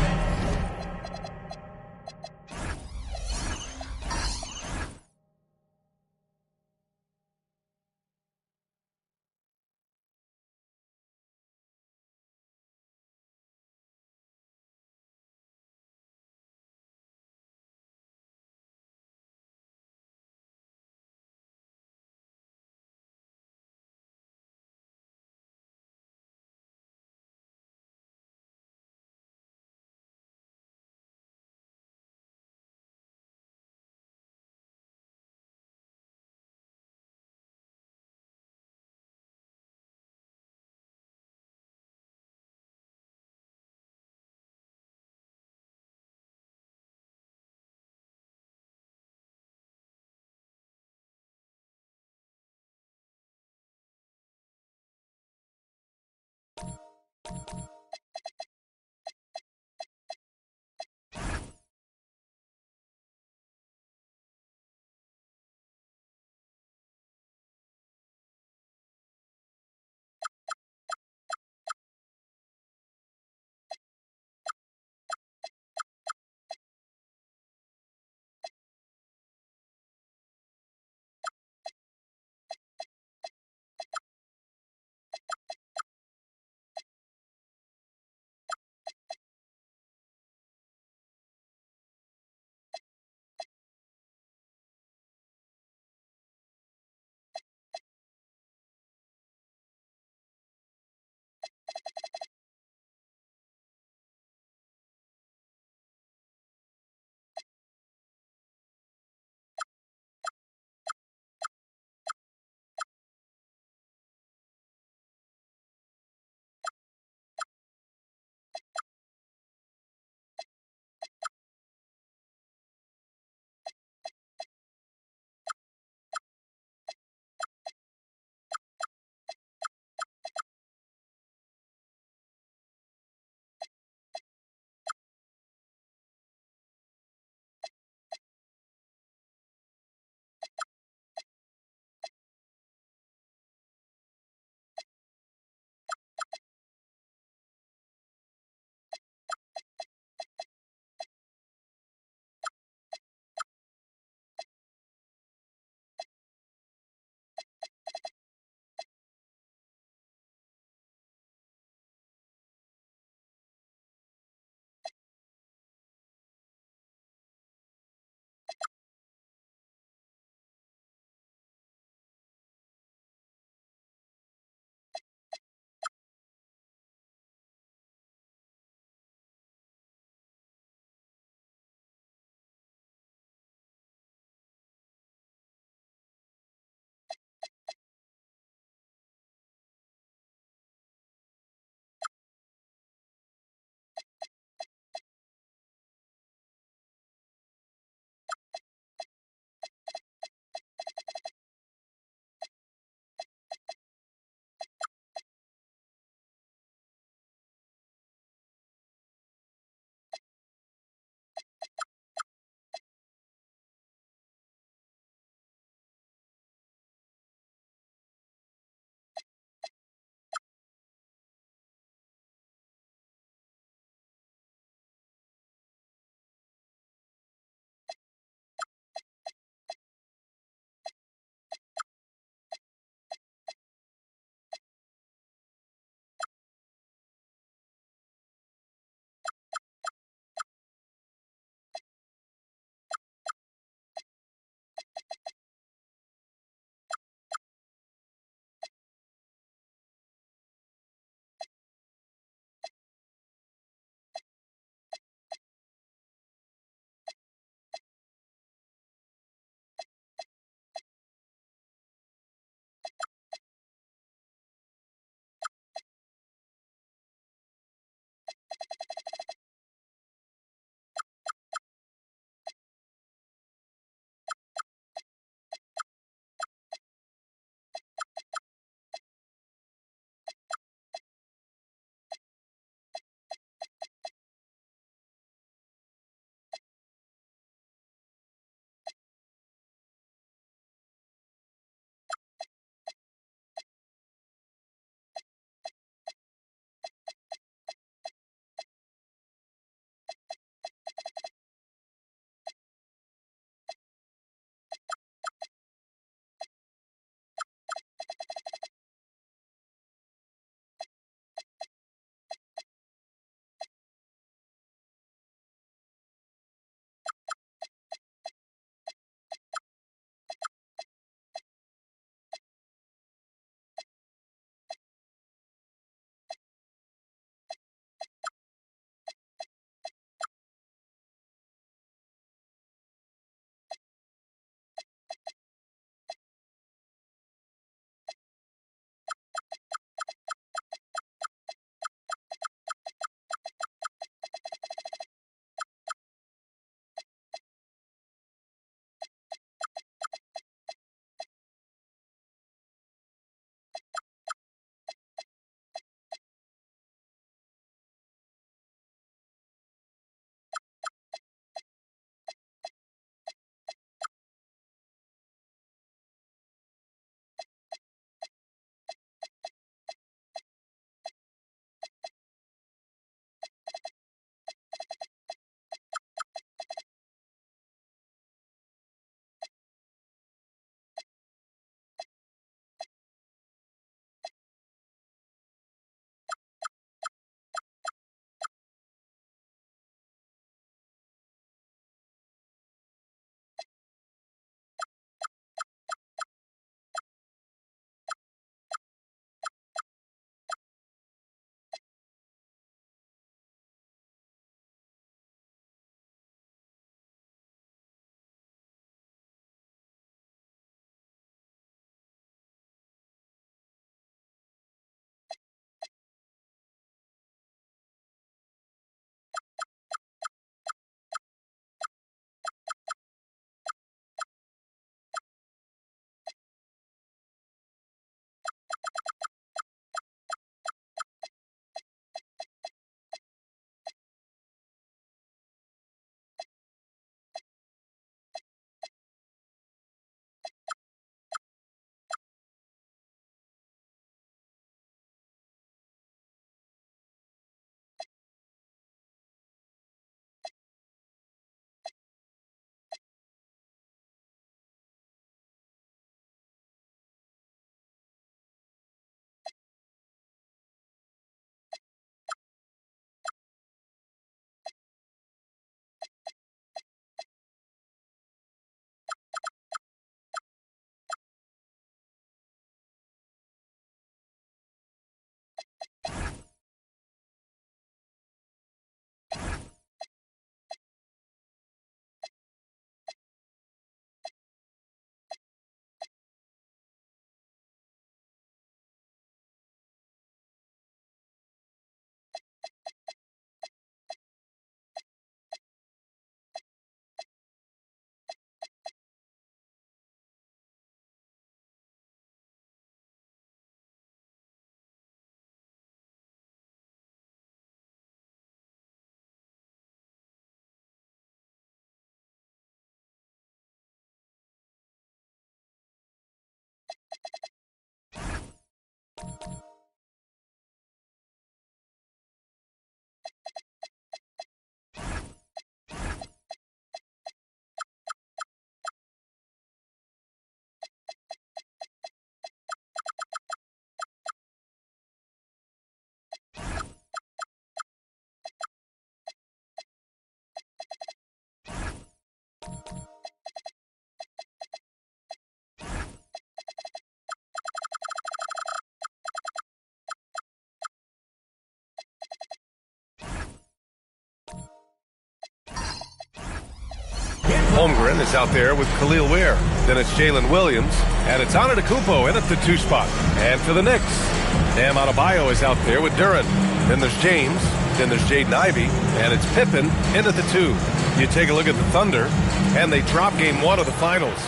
Holmgren is out there with Khalil Ware. Then it's Jalen Williams, and it's Antetokounmpo in at the 2 spot. And for the Knicks, Bam Adebayo is out there with Duren. Then there's James, then there's Jaden Ivey, and it's Pippen in at the 2. You take a look at the Thunder, and they drop game 1 of the finals.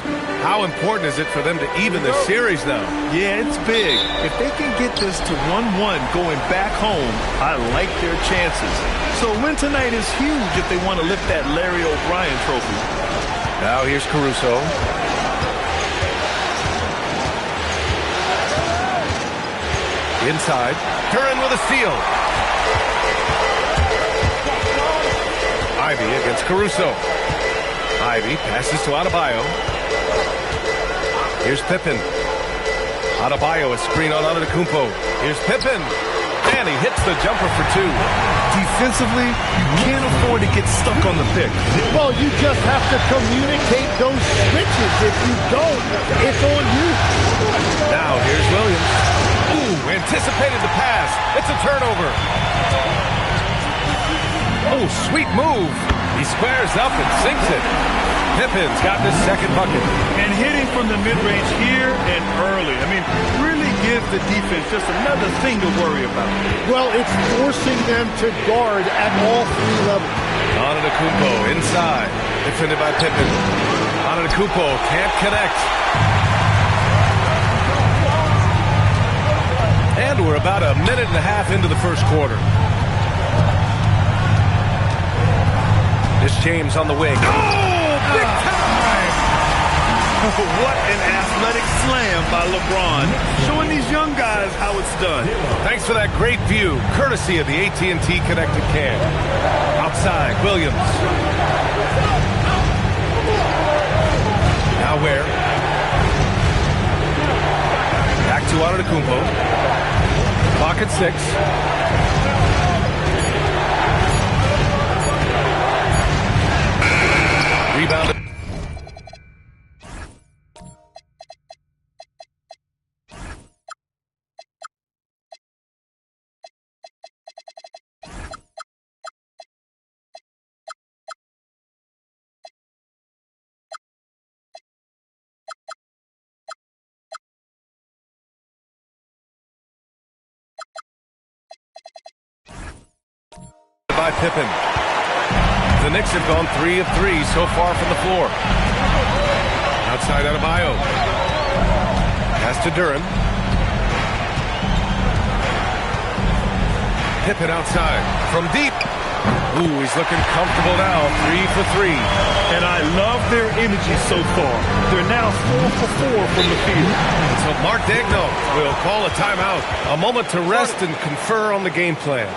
How important is it for them to even this series now? Yeah, it's big. If they can get this to 1-1 going back home, I like their chances. So a win tonight is huge if they want to lift that Larry O'Brien trophy. Now here's Caruso. Inside. Duren with a steal. Ivey against Caruso. Ivey passes to Adebayo. Here's Pippen. Adebayo, a screen on Antetokounmpo. Here's Pippen. And he hits the jumper for 2. Defensively, you can't afford to get stuck on the pick. Well, you just have to communicate those switches. If you don't, it's on you. Now here's Williams. Ooh, anticipated the pass. It's a turnover. Oh, sweet move. He squares up and sinks it. Pippen's got his second bucket. And hitting from the mid-range here and early. I mean, really give the defense just another thing to worry about. Well, it's forcing them to guard at all 3 levels. Antetokounmpo inside. Defended by Pippen. Antetokounmpo can't connect. And we're about a minute and a half into the first quarter. This James on the wing. Oh, big time! What an athletic slam by LeBron, showing these young guys how it's done. Thanks for that great view, courtesy of the AT&T Connected Cam. Outside, Williams. Now where? Back to Antetokounmpo. Clock at 6. Rebounded. By Pippen. The Knicks have gone 3 of 3 so far from the floor. Outside Adebayo. Pass to Duren. Pippen outside. From deep. Ooh, he's looking comfortable now. 3 for 3. And I love their energy so far. They're now 4 for 4 from the field. So Mark Daigneault will call a timeout. A moment to rest and confer on the game plan.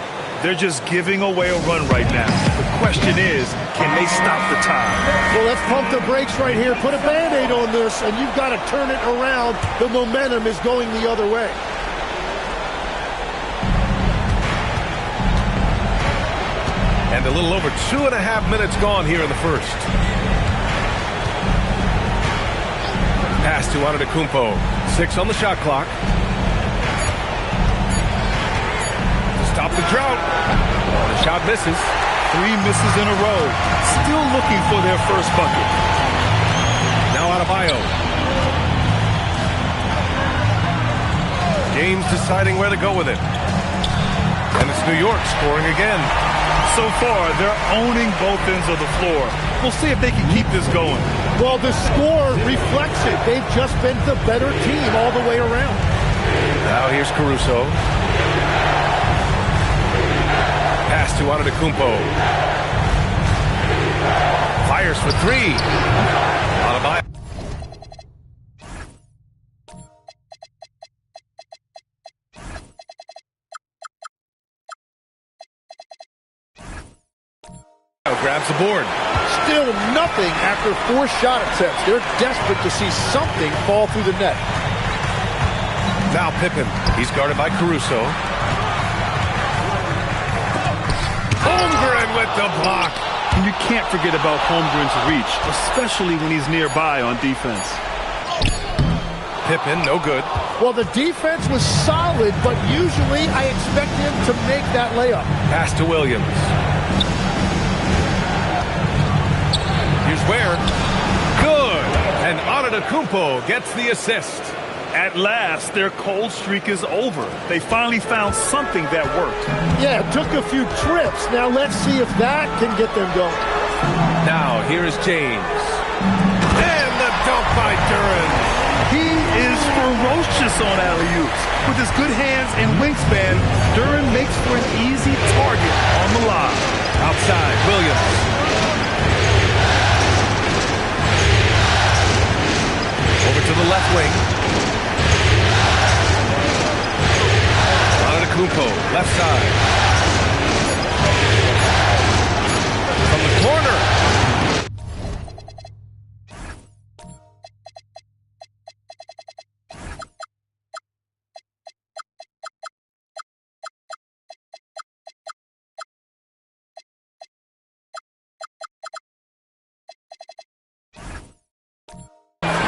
They're just giving away a run right now. The question is, can they stop the tide? Well, let's pump the brakes right here. Put a Band-Aid on this, and you've got to turn it around. The momentum is going the other way. And a little over 2.5 minutes gone here in the first. Pass to Antetokounmpo. 6 on the shot clock. Stop the drought. The shot misses. 3 misses in a row. Still looking for their first bucket. Now Adebayo. James deciding where to go with it. And it's New York scoring again. So far, they're owning both ends of the floor. We'll see if they can keep this going. Well, the score reflects it. They've just been the better team all the way around. Now here's Caruso. Pass to Antetokounmpo. Fires for 3. Adebayo. Grabs the board. Still nothing after 4 shot attempts. They're desperate to see something fall through the net. Now Pippen. He's guarded by Caruso. Holmgren with the block. And you can't forget about Holmgren's reach, especially when he's nearby on defense. Pippen, no good. Well, the defense was solid, but usually I expect him to make that layup. Pass to Williams. Here's square. Good. And Antetokounmpo gets the assist. At last, their cold streak is over. They finally found something that worked. Yeah, it took a few trips. Now let's see if that can get them going. Now, here is James. And the dunk by Duren. He is ferocious on alley-oops. With his good hands and wingspan, Duren makes for an easy target on the lob. Outside, Williams. Over to the left wing. Antetokounmpo, left side. From the corner.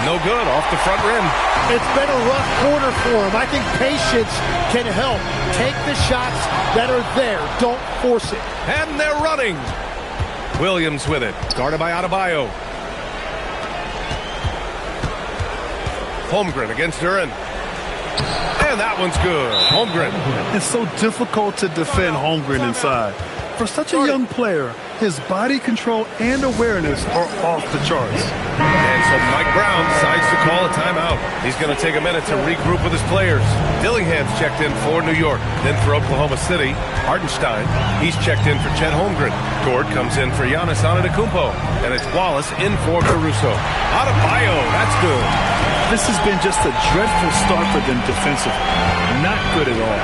No good, off the front rim. It's been a rough quarter for him. I think patience can help. Take the shots that are there. Don't force it. And they're running. Williams with it. Guarded by Adebayo. Holmgren against Duren. And that one's good. Holmgren. It's so difficult to defend Holmgren inside. For such a young player, his body control and awareness are off the charts. And so Mike Brown decides to call a timeout. He's going to take a minute to regroup with his players. Dillingham's checked in for New York. Then for Oklahoma City, Hartenstein. He's checked in for Chet Holmgren. Dort comes in for Giannis Antetokounmpo. And it's Wallace in for Caruso. Adebayo, that's good. This has been just a dreadful start for them defensively. Not good at all.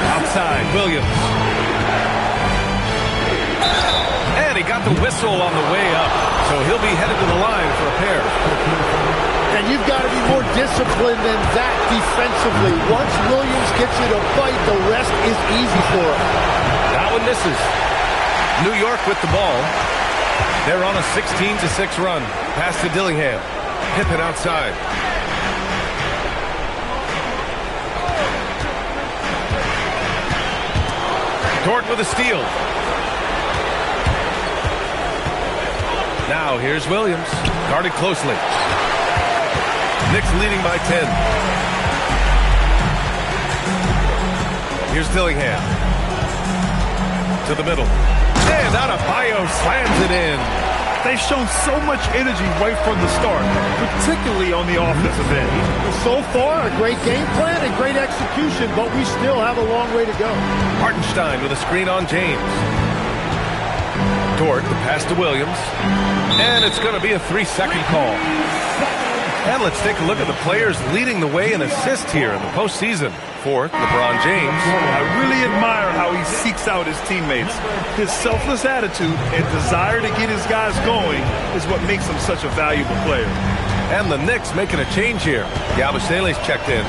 Outside, Williams. And he got the whistle on the way up, so he'll be headed to the line for a pair. And you've got to be more disciplined than that defensively. Once Williams gets you to fight, the rest is easy for him. That one misses. New York with the ball. They're on a 16-6 run. Pass to Dillingham. Pippen outside. Dort with a steal. Now here's Williams. Guarded closely. Knicks leading by 10. Here's Dillingham. To the middle. And Adebayo slams it in. They've shown so much energy right from the start, particularly on the offensive end. So far, a great game plan and great execution, but we still have a long way to go. Hartenstein with a screen on James. Dort, the pass to Williams. And it's going to be a 3-second call. And let's take a look at the players leading the way in assists here in the postseason. Fourth, LeBron James. I really admire how he seeks out his teammates. His selfless attitude and desire to get his guys going is what makes him such a valuable player. And the Knicks making a change here. Yabusele's checked in.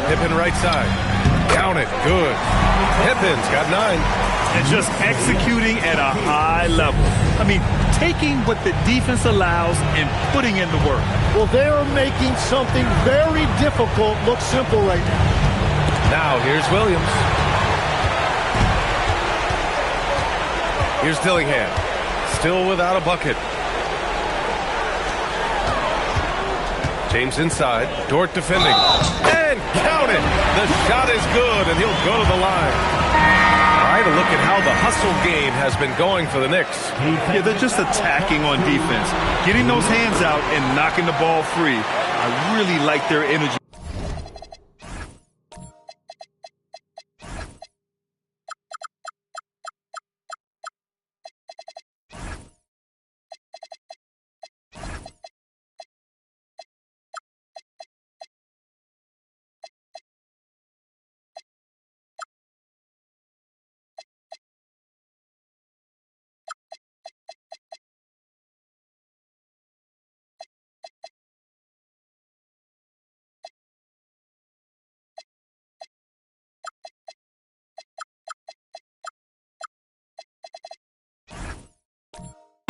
Pippen right side. Count it. Good. Pippen's got 9. And just executing at a high level. I mean, taking what the defense allows and putting in the work. Well, they're making something very difficult look simple right now. Now, here's Williams. Here's Dillingham. Still without a bucket. James inside. Dort defending. And count it! The shot is good, and he'll go to the line. All right, a look at how the hustle game has been going for the Knicks. Yeah, they're just attacking on defense. Getting those hands out and knocking the ball free. I really like their energy.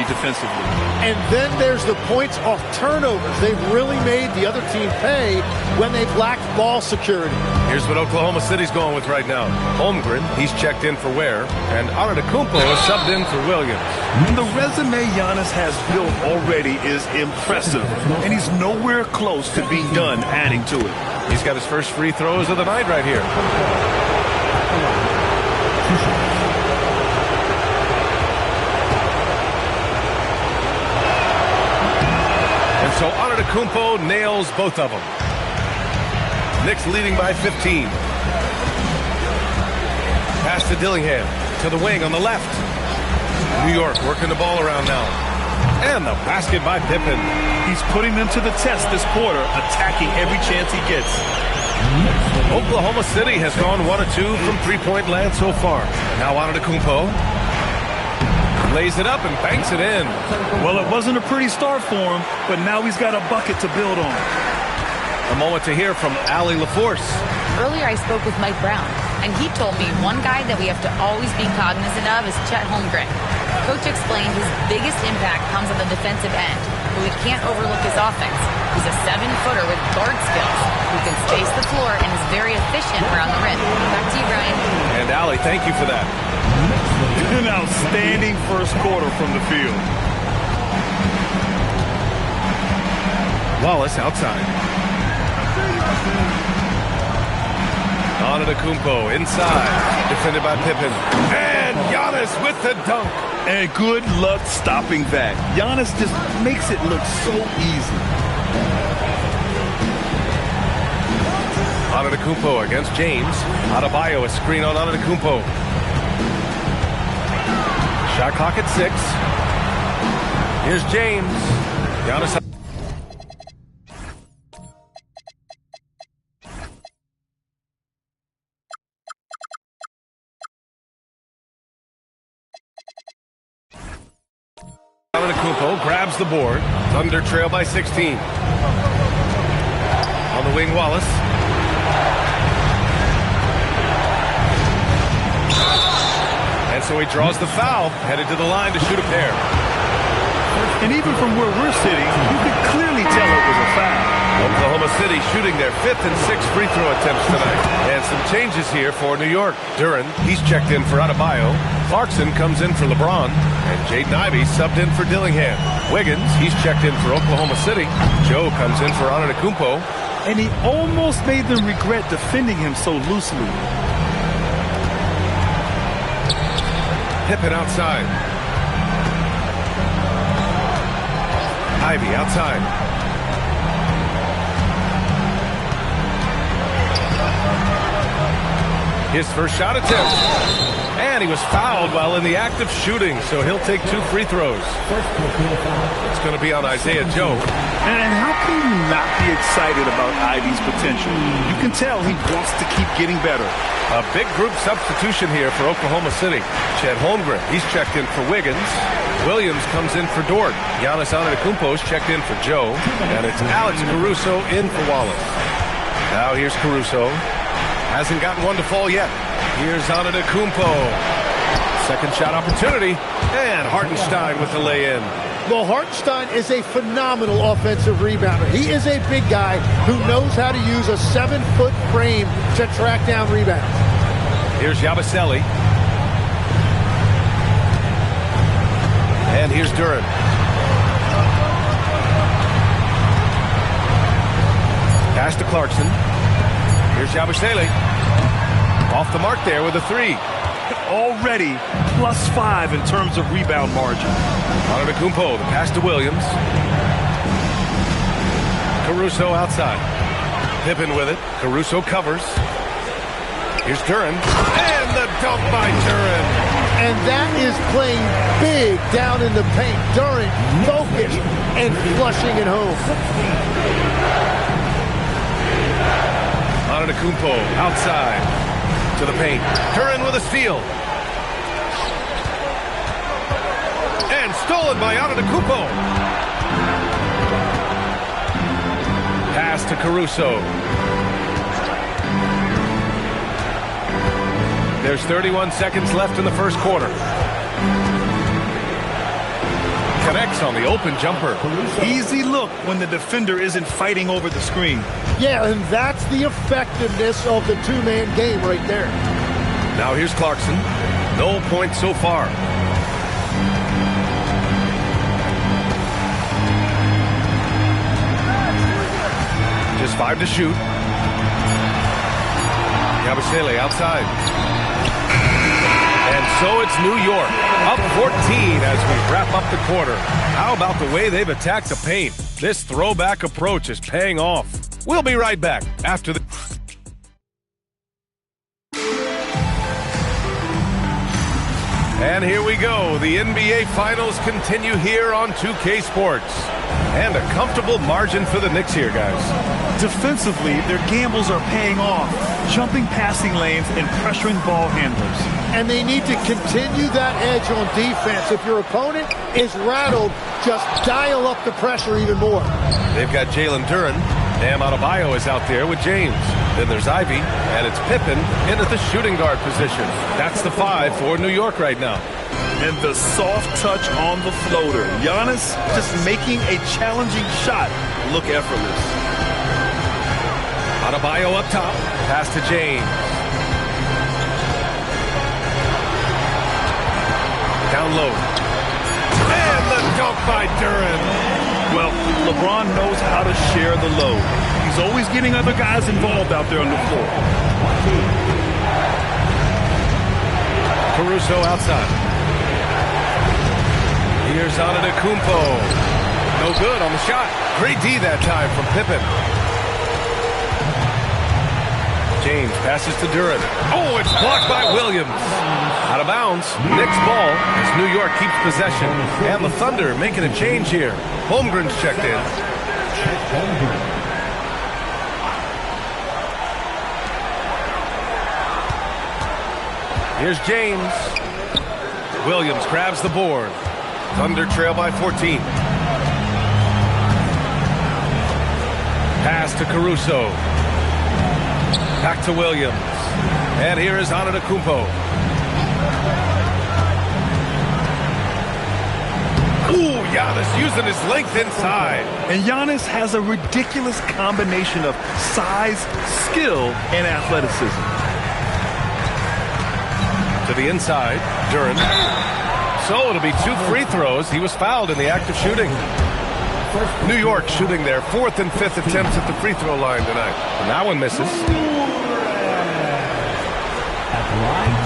defensively. And then there's the points off turnovers. They've really made the other team pay when they've lacked ball security. Here's what Oklahoma City's going with right now. Holmgren, he's checked in for Ware, and Antetokounmpo is subbed in for Williams. The resume Giannis has built already is impressive, and he's nowhere close to being done adding to it. He's got his first free throws of the night right here. And so Antetokounmpo nails both of them. Knicks leading by 15. Pass to Dillingham, to the wing on the left. New York working the ball around now. And the basket by Pippen. He's putting them to the test this quarter, attacking every chance he gets. Oklahoma City has gone 1 of 2 from three-point land so far. Now Antetokounmpo lays it up and banks it in. Well, it wasn't a pretty start for him, but now he's got a bucket to build on. A moment to hear from Allie LaForce. Earlier I spoke with Mike Brown, and he told me one guy that we have to always be cognizant of is Chet Holmgren. Coach explained his biggest impact comes on the defensive end, but we can't overlook his offense. He's a 7-footer with guard skills who can space the floor and is very efficient around the rim. Back to you, Brian. And Allie, thank you for that. An outstanding first quarter from the field. Wallace outside. Antetokounmpo inside, defended by Pippen. And Giannis with the dunk. And good luck stopping that. Giannis just makes it look so easy. Antetokounmpo against James. Adebayo, a screen on Antetokounmpo. Shot clock at 6. Here's James. Giannis. Antetokounmpo grabs the board. Thunder trail by 16. On the wing, Wallace. And so he draws the foul, headed to the line to shoot a pair. And even from where we're sitting, you can clearly tell it was a foul. Oklahoma City shooting their 5th and 6th free throw attempts tonight. And some changes here for New York. Duren, he's checked in for Adebayo. Clarkson comes in for LeBron. And Jaden Ivey subbed in for Dillingham. Wiggins, he's checked in for Oklahoma City. Joe comes in for Antetokounmpo. And he almost made them regret defending him so loosely. Pippen outside. Ivey outside. His first shot attempt. And he was fouled while in the act of shooting, so he'll take 2 free throws. It's going to be on Isaiah Joe. And how can you not be excited about Ivey's potential? You can tell he wants to keep getting better. A big group substitution here for Oklahoma City. Chet Holmgren, he's checked in for Wiggins. Williams comes in for Dort. Giannis Antetokounmpo's checked in for Joe. And it's Alex Caruso in for Wallace. Now here's Caruso. Hasn't gotten one to fall yet. Here's Antetokounmpo. Second shot opportunity. And Hartenstein with the lay-in. Well, Hartenstein is a phenomenal offensive rebounder. He is a big guy who knows how to use a 7-foot frame to track down rebounds. Here's Yabusele. And here's Duren. Pass to Clarkson. Here's Yabusele. Off the mark there with a 3. Already +5 in terms of rebound margin. Antetokounmpo, the pass to Williams. Caruso outside. Pippen with it. Caruso covers. Here's Duren. And the dunk by Duren. And that is playing big down in the paint. Duren focused and flushing it home. Antetokounmpo outside to the paint. Duren with a steal. And stolen by Antetokounmpo. Pass to Caruso. There's 31 seconds left in the first quarter. connects on the open jumper. Easy look when the defender isn't fighting over the screen. Yeah, and that's the effectiveness of the two-man game right there. Now here's Clarkson. No points so far. Just 5 to shoot. Yabusele outside. And so it's New York, up 14 as we wrap up the quarter. How about the way they've attacked the paint? This throwback approach is paying off. We'll be right back after the... And here we go. The NBA Finals continue here on 2K Sports. And a comfortable margin for the Knicks here, guys. Defensively, their gambles are paying off, jumping passing lanes and pressuring ball handlers. And they need to continue that edge on defense. If your opponent is rattled, just dial up the pressure even more. They've got Jalen Duren. Bam Adebayo is out there with James. Then there's Ivy, and it's Pippen in at the shooting guard position. That's the 5 for New York right now. And the soft touch on the floater. Giannis just making a challenging shot look effortless. Adebayo up top. Pass to James. Down low. And the dunk by Duren. Well, LeBron knows how to share the load. He's always getting other guys involved out there on the floor. Caruso outside. Here's Antetokounmpo. No good on the shot. Great D that time from Pippen. James passes to Duren. Oh, it's blocked by Williams. Out of bounds. Knicks ball as New York keeps possession. And the Thunder making a change here. Holmgren's checked in. Here's James. Williams grabs the board. Thunder trail by 14. Pass to Caruso. Back to Williams. And here is Antetokounmpo. Ooh, Giannis using his length inside. And Giannis has a ridiculous combination of size, skill, and athleticism. To the inside, Duren. So it'll be 2 free throws. He was fouled in the act of shooting. New York shooting their 4th and 5th attempts at the free throw line tonight. And that one misses.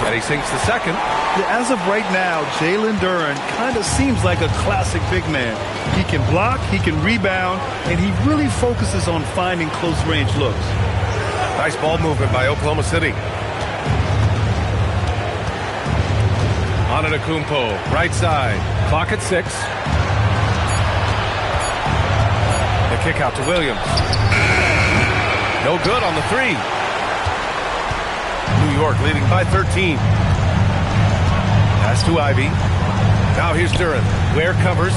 And he sinks the second. Yeah, as of right now, Jalen Duren kind of seems like a classic big man. He can block, he can rebound, and he really focuses on finding close-range looks. Nice ball movement by Oklahoma City. Antetokounmpo, right side. Clock at 6. The kick out to Williams. No good on the 3. New York leading by 13. Pass to Ivy. Now here's Duren. Ware covers.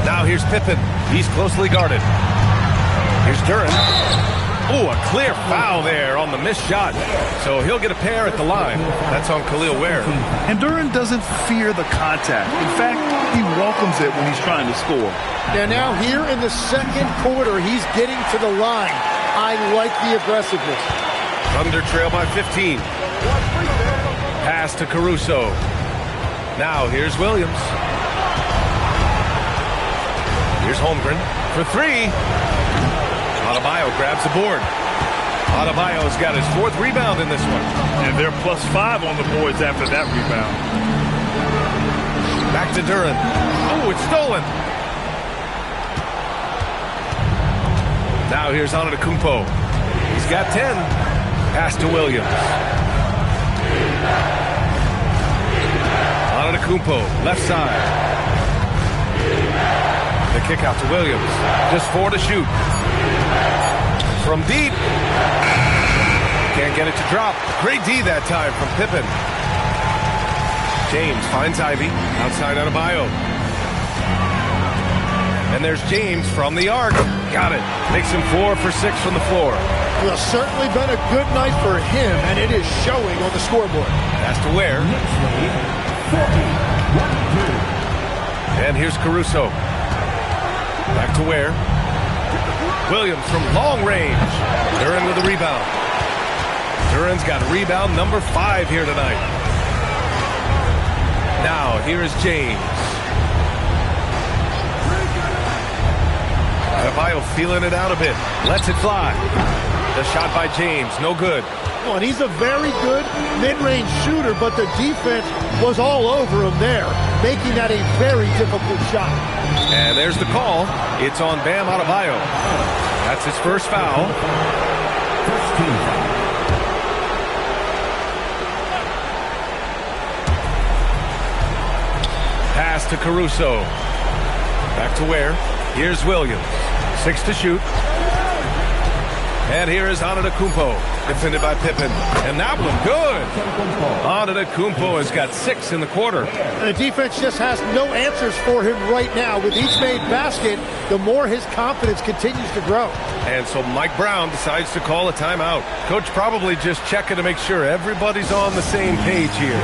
Now here's Pippen. He's closely guarded. Here's Duren. Oh, a clear foul there on the missed shot. So he'll get a pair at the line. That's on Khalil Ware. And Duren doesn't fear the contact. In fact, he welcomes it when he's trying to score. Now here in the second quarter, he's getting to the line. I like the aggressiveness. Thunder trail by 15. Pass to Caruso. Now here's Williams. Here's Holmgren for 3. Adebayo grabs the board. Adebayo's got his 4th rebound in this one. And they're +5 on the boards after that rebound. Back to Duren. Oh, it's stolen. Now here's Antetokounmpo. He's got 10. Pass to Williams. Antetokounmpo, left side. The kick out to Williams. Just 4 to shoot. From deep. Can't get it to drop. Great D that time from Pippen. James finds Ivy. Outside Adebayo. And there's James from the arc. Got it. Makes him 4 for 6 from the floor. Well, certainly been a good night for him, and it is showing on the scoreboard. Pass to Ware. And here's Caruso. Back to Ware. Williams from long range. Duren with a rebound. Duren's got rebound number 5 here tonight. Now, here is James. Adebayo feeling it out a bit. Lets it fly. The shot by James, no good. Oh, and he's a very good mid-range shooter, but the defense was all over him there, making that a very difficult shot. And there's the call. It's on Bam Adebayo. That's his first foul. Pass to Caruso. Back to Ware. Here's Williams. 6 to shoot. And here is Antetokounmpo, defended by Pippen. And that one good. Antetokounmpo has got 6 in the quarter. And the defense just has no answers for him right now. With each made basket, the more his confidence continues to grow. And so Mike Brown decides to call a timeout. Coach probably just checking to make sure everybody's on the same page here.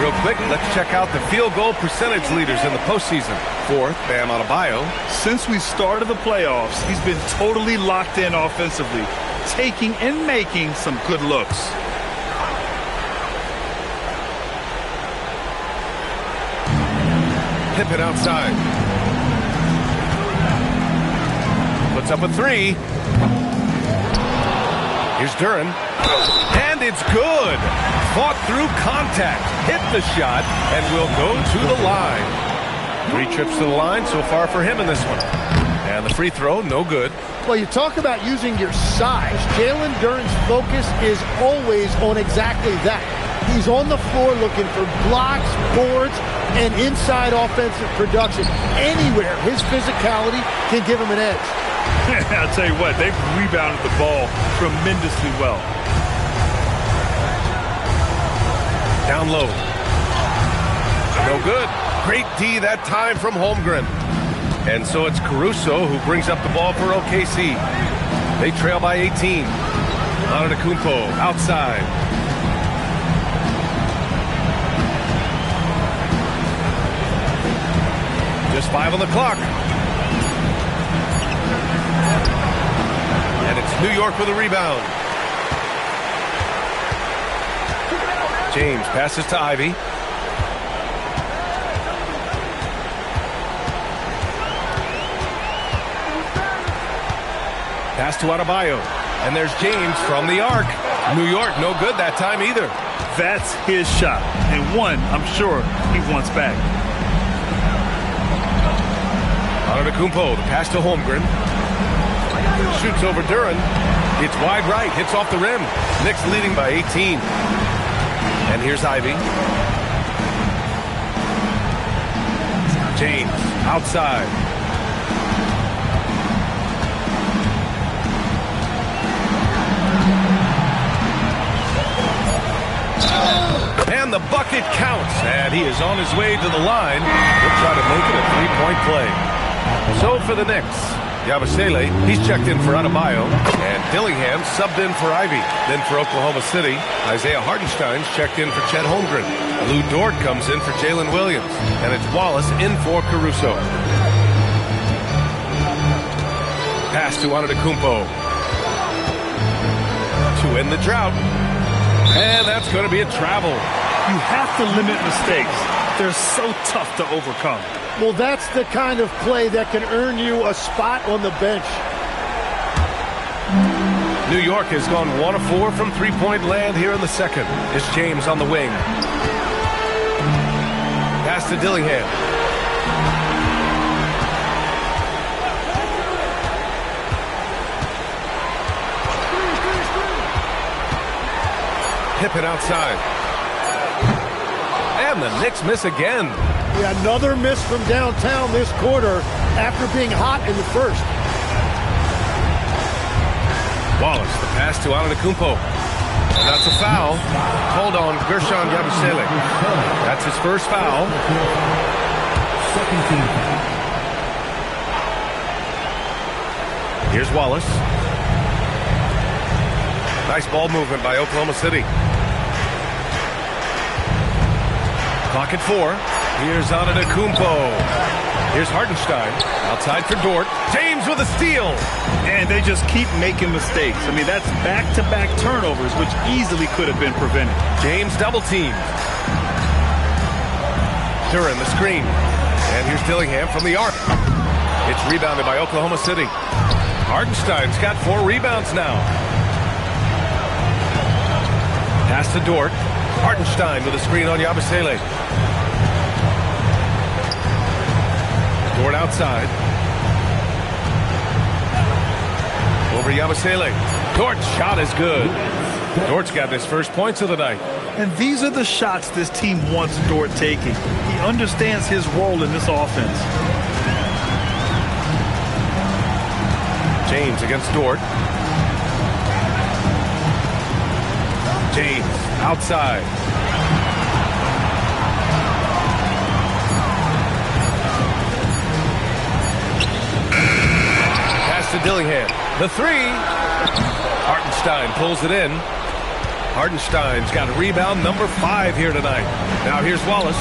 Real quick, let's check out the field goal percentage leaders in the postseason. 4th, Bam Adebayo. Since we started the playoffs, he's been totally locked in offensively, taking and making some good looks. Pippen outside. Puts up a 3. Here's Duren. And it's good. Fought through contact, hit the shot, and will go to the line. 3 trips to the line so far for him in this one. And the free throw, no good. Well, you talk about using your size. Jalen Duren's focus is always on exactly that. He's on the floor looking for blocks, boards, and inside offensive production. Anywhere his physicality can give him an edge. I'll tell you what, they've rebounded the ball tremendously well. Down low. No good. Great D that time from Holmgren. And so it's Caruso who brings up the ball for OKC. They trail by 18. Antetokounmpo outside. Just 5 on the clock. And it's New York with a rebound. James passes to Ivy. Pass to Adebayo. And there's James from the arc. New York, no good that time either. That's his shot. And one, I'm sure, he wants back. Antetokounmpo, the pass to Holmgren. Shoots over Duren. It's wide right, hits off the rim. Knicks leading by 18. And here's Ivy. James, outside. And the bucket counts. And he is on his way to the line. He'll try to make it a 3-point play. So for the Knicks, Yabusele, he's checked in for Adebayo, and Dillingham subbed in for Ivy. Then for Oklahoma City, Isaiah Hartenstein's checked in for Chet Holmgren. Lou Dort comes in for Jalen Williams, and it's Wallace in for Caruso. Pass to Antetokounmpo to end the drought, and that's going to be a travel. You have to limit mistakes. They're so tough to overcome. Well, that's the kind of play that can earn you a spot on the bench. New York has gone 1 of 4 from three-point land here in the second. It's James on the wing. Pass to Dillingham. Pippen outside. And the Knicks miss again. Yeah, another miss from downtown this quarter after being hot in the first. Wallace, the pass to Antetokounmpo. And that's a foul. Hold on, Gershon Yabusele. That's his first foul. Second team. Here's Wallace. Nice ball movement by Oklahoma City. Clock at 4. Here's Antetokounmpo. Here's Hartenstein. Outside for Dort. James with a steal. And they just keep making mistakes. I mean, that's back-to-back turnovers, which easily could have been prevented. James double teamed. Duren the screen. And here's Dillingham from the arc. It's rebounded by Oklahoma City. Hartenstein's got 4 rebounds now. Pass to Dort. Hartenstein with a screen on Yabusele. Dort outside. Over Yabusele. Dort's shot is good. Dort's got his first points of the night. And these are the shots this team wants Dort taking. He understands his role in this offense. James against Dort. James outside. Pass to Dillingham. The 3. Hartenstein pulls it in. Hartenstein's got a rebound, number 5 here tonight. Now here's Wallace.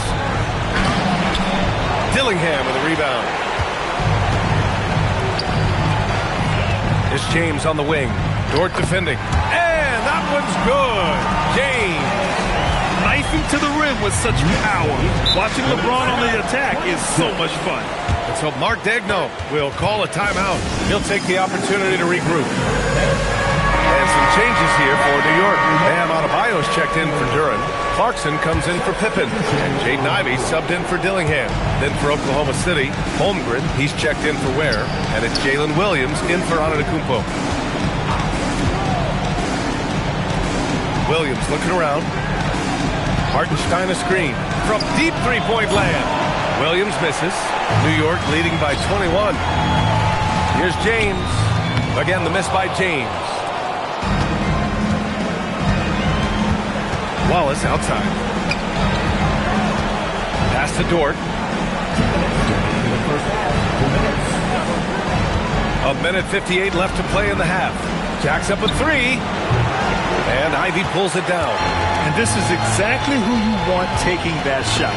Dillingham with a rebound. It's James on the wing. Dort defending. And that one's good. James. Knifing to the rim with such power. Watching LeBron on the attack is so much fun. And so Mark Daigneault will call a timeout. He'll take the opportunity to regroup. And some changes here for New York. Bam Adebayo's checked in for Duren. Clarkson comes in for Pippen. And Jaden Ivey subbed in for Dillingham. Then for Oklahoma City, Holmgren, he's checked in for Ware. And it's Jalen Williams in for Antetokounmpo. Williams looking around. Hartenstein a screen from deep three-point land. Williams misses. New York leading by 21. Here's James. Again, the miss by James. Wallace outside. Pass to Dort. A minute 58 left to play in the half. Jacks up a 3. And Ivey pulls it down. And this is exactly who you want taking that shot.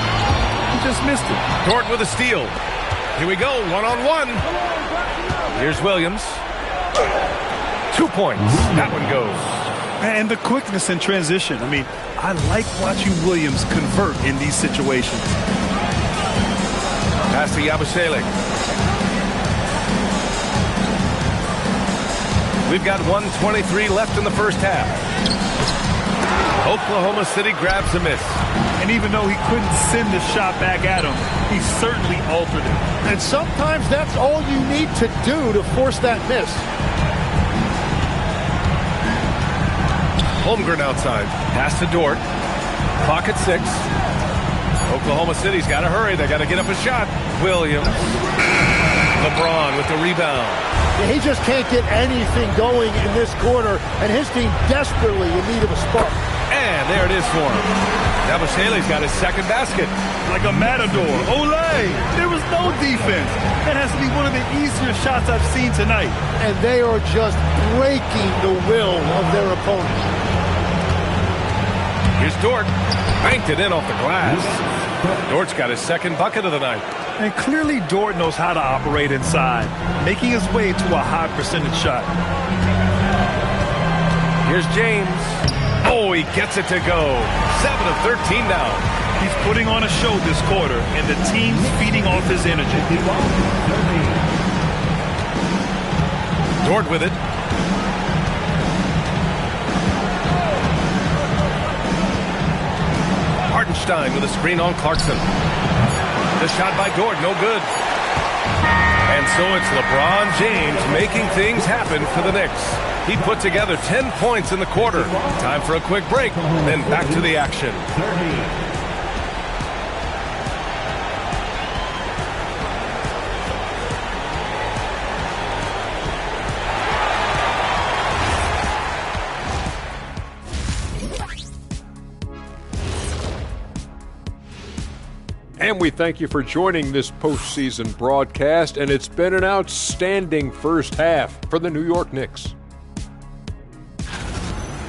He just missed it. Dort with a steal. Here we go, one-on-one. Here's Williams. 2 points. That one goes. And the quickness in transition. I mean, I like watching Williams convert in these situations. Pass to Yabusele. We've got 1:23 left in the first half. Oklahoma City grabs a miss. And even though he couldn't send the shot back at him, he certainly altered it. And sometimes that's all you need to do to force that miss. Holmgren outside. Pass to Dort. Clock at 6. Oklahoma City's got to hurry. They got to get up a shot. Williams. LeBron with the rebound. He just can't get anything going in this quarter, and his team desperately in need of a spark. And there it is for him. Yabusele's got his second basket. Like a matador. Olay! There was no defense. That has to be one of the easier shots I've seen tonight. And they are just breaking the will of their opponent. Here's Dort. Banked it in off the glass. Dort's got his second bucket of the night. And clearly Dort knows how to operate inside, making his way to a high percentage shot. Here's James. Oh, he gets it to go. 7 of 13 now. He's putting on a show this quarter, and the team's feeding off his energy. Dort with it. Hartenstein with a screen on Clarkson. The shot by Dort, no good. And so it's LeBron James making things happen for the Knicks. He put together 10 points in the quarter. Time for a quick break, then back to the action. And we thank you for joining this postseason broadcast, and it's been an outstanding first half for the New York Knicks.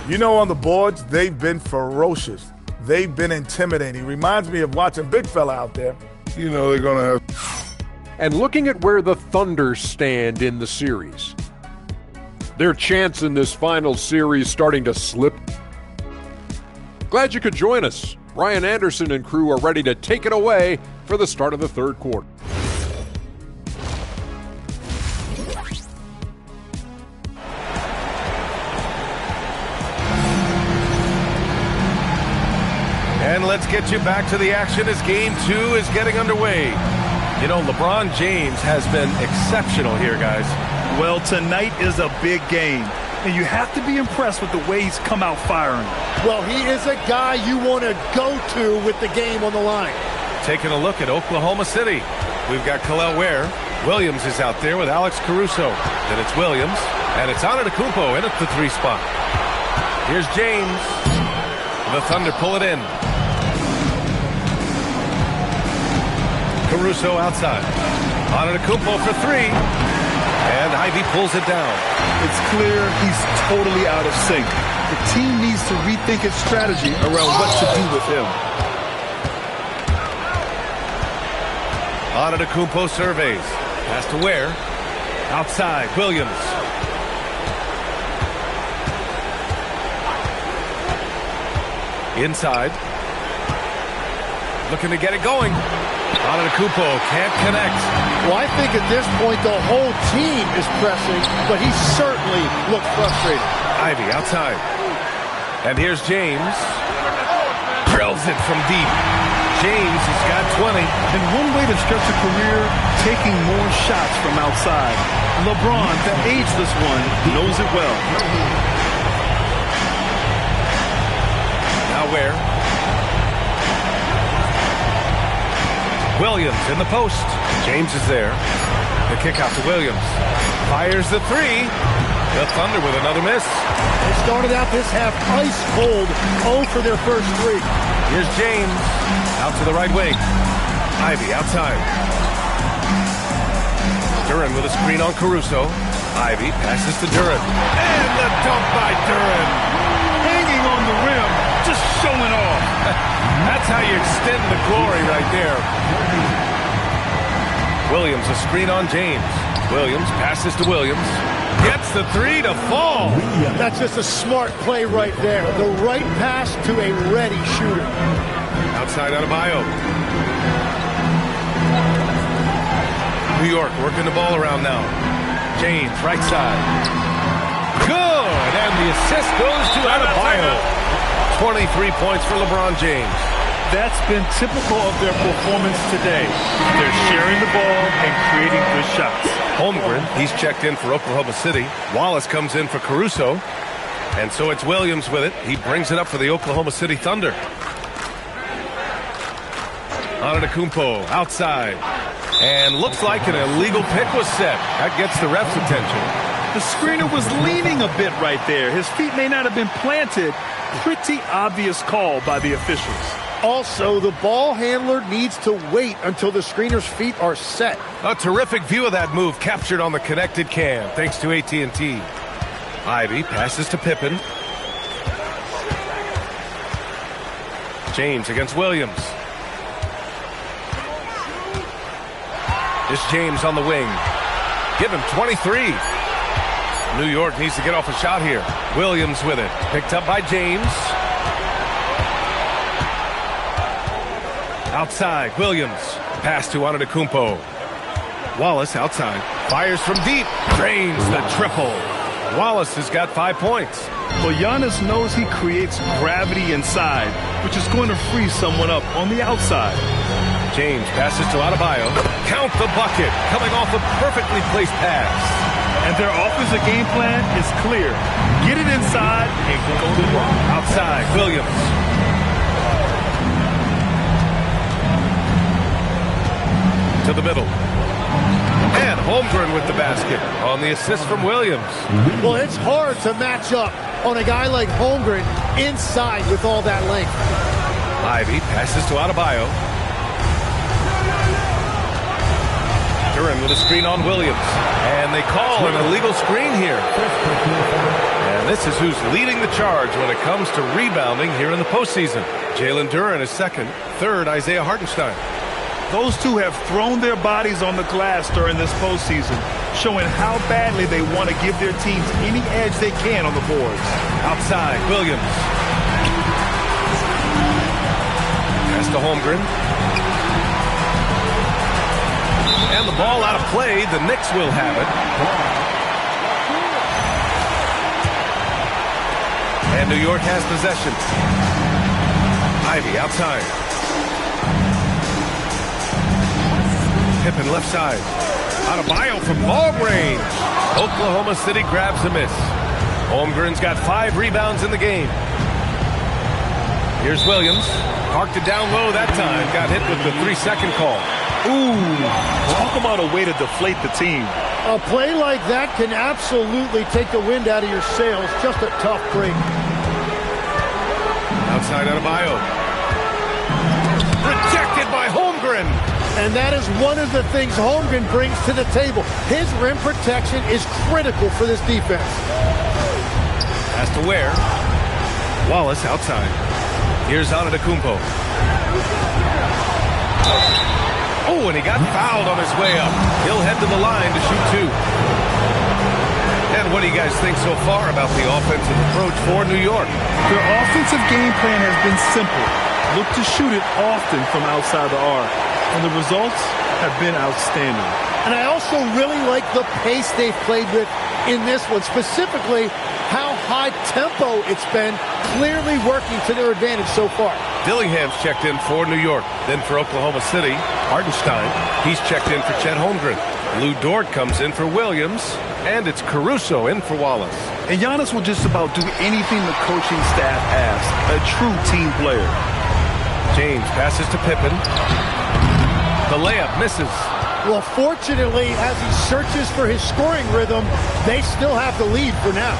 You know, on the boards, they've been ferocious. they've been intimidating. Reminds me of watching big fella out there. You know, they're going to have... And looking at where the Thunder stand in the series, their chance in this final series starting to slip. Glad you could join us. Brian Anderson and crew are ready to take it away for the start of the third quarter. And let's get you back to the action as Game 2 is getting underway. You know, LeBron James has been exceptional here, guys. Well, tonight is a big game, and you have to be impressed with the way he's come out firing. Well, he is a guy you want to go to with the game on the line. Taking a look at Oklahoma City. We've got Kel'el Ware. Williams is out there with Alex Caruso. Then it's Williams, and it's Antetokounmpo in at the 3 spot. Here's James. The Thunder pull it in. Caruso outside. Antetokounmpo for 3. And Ivy pulls it down. It's clear he's totally out of sync. The team needs to rethink its strategy around what to do with him. Antetokounmpo surveys. Pass to Ware. Outside, Williams. Inside. Looking to get it going. Antetokounmpo can't connect. Well, I think at this point the whole team is pressing, but he certainly looked frustrated. Ivy outside. And here's James. Drills it from deep. James has got 20. And one way to stretch a career, taking more shots from outside. LeBron, the ageless one, knows it well. Now Ware. Williams in the post. James is there. The kick out to Williams. Fires the 3. The Thunder with another miss. They started out this half ice cold. 0 for their first 3. Here's James. Out to the right wing. Ivy outside. Duren with a screen on Caruso. Ivy passes to Duren. And the dunk by Duren. Hanging on the rim. Just showing off. That's how you extend the glory right there. Williams, a screen on James. Williams passes to Williams. Gets the 3 to fall. That's just a smart play right there. The right pass to a ready shooter. Outside Adebayo. New York working the ball around now. James, right side. Good! And the assist goes to Adebayo. 23 points for LeBron James. That's been typical of their performance today. They're sharing the ball and creating good shots. Holmgren, he's checked in for Oklahoma City. Wallace comes in for Caruso. And so it's Williams with it. He brings it up for the Oklahoma City Thunder. Antetokounmpo outside. And looks like an illegal pick was set. That gets the ref's attention. The screener was leaning a bit right there. His feet may not have been planted. Pretty obvious call by the officials. Also, the ball handler needs to wait until the screener's feet are set. A terrific view of that move captured on the connected cam, thanks to AT&T. Ivy passes to Pippen. James against Williams. This James on the wing. Give him 23. New York needs to get off a shot here. Williams with it. Picked up by James. Outside, Williams. Pass to Antetokounmpo. Wallace outside. Fires from deep. Drains the triple. Wallace has got 5 points. Well, Giannis knows he creates gravity inside, which is going to free someone up on the outside. James passes to Adebayo. Count the bucket. Coming off a perfectly placed pass. And their offensive game plan is clear. Get it inside and go to work. Outside, Williams. To the middle. And Holmgren with the basket on the assist from Williams. Well, it's hard to match up on a guy like Holmgren inside with all that length. Ivy passes to Adebayo. Duren with a screen on Williams. And they call an illegal screen here. And this is who's leading the charge when it comes to rebounding here in the postseason. Jalen Duren is second. Third, Isaiah Hartenstein. Those two have thrown their bodies on the glass during this postseason, showing how badly they want to give their teams any edge they can on the boards. Outside, Williams. Pass to Holmgren. And the ball out of play. The Knicks will have it. And New York has possession. Ivy outside. Pippen left side. Adebayo from long range. Oklahoma City grabs a miss. Holmgren's got 5 rebounds in the game. Here's Williams. Parked it down low that time. Got hit with the 3-second call. Ooh, talk about a way to deflate the team. A play like that can absolutely take the wind out of your sails. Just a tough break. Outside Adebayo. Rejected by Holmgren. And that is one of the things Holmgren brings to the table. His rim protection is critical for this defense. Has to Ware. Wallace outside. Here's Antetokounmpo. Oh, and he got fouled on his way up. He'll head to the line to shoot 2. And what do you guys think so far about the offensive approach for New York? Their offensive game plan has been simple. Look to shoot it often from outside the arc. And the results have been outstanding. And I also really like the pace they've played with in this one, specifically how high tempo it's been, clearly working to their advantage so far. Dillingham's checked in for New York. Then for Oklahoma City, Hartenstein. He's checked in for Chet Holmgren. Lou Dort comes in for Williams. And it's Caruso in for Wallace. And Giannis will just about do anything the coaching staff asks. A true team player. James passes to Pippen. The layup misses. Well, fortunately, as he searches for his scoring rhythm, they still have the lead for now.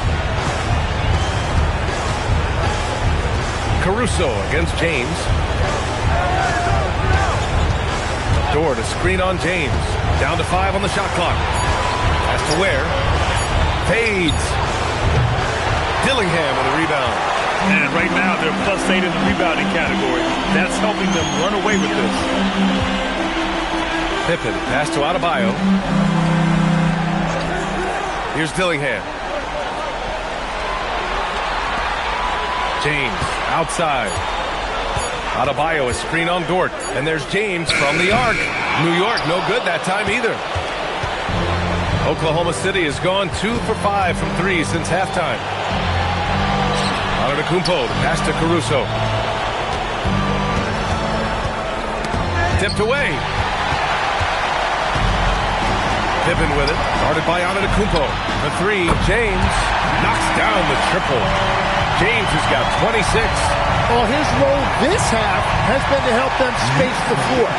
Caruso against James. Dort a screen on James. Down to 5 on the shot clock. Has to Ware. Fades. Dillingham with a rebound. And right now, they're +8 in the rebounding category. That's helping them run away with this. Pippen, pass to Adebayo. Here's Dillingham. James, outside. Adebayo, a screen on Dort. And there's James from the arc. New York, no good that time either. Oklahoma City has gone 2 for 5 from 3 since halftime. Antetokounmpo, pass to Caruso. Tipped away. Pippen with it. Guarded by Antetokounmpo. The 3. James knocks down the triple. James has got 26. Well, his role this half has been to help them space the floor.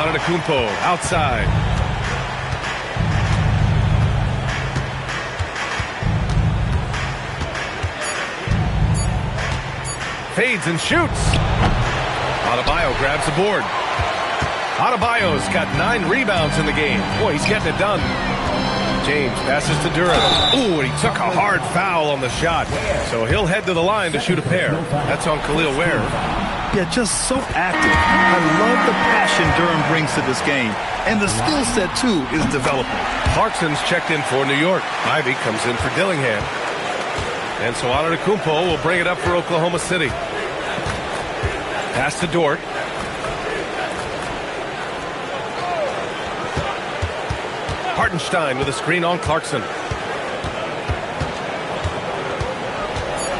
Antetokounmpo outside. Fades and shoots. Adebayo grabs the board. Adebayo's got 9 rebounds in the game. Boy, he's getting it done. James passes to Duren. Ooh, and he took a hard foul on the shot. So he'll head to the line to shoot a pair. That's on Khalil Ware. Yeah, just so active. I love the passion Duren brings to this game. And the skill set, too, is developing. Clarkson's checked in for New York. Ivy comes in for Dillingham. And so Antetokounmpo will bring it up for Oklahoma City. Pass to Dort. Hartenstein with a screen on Clarkson.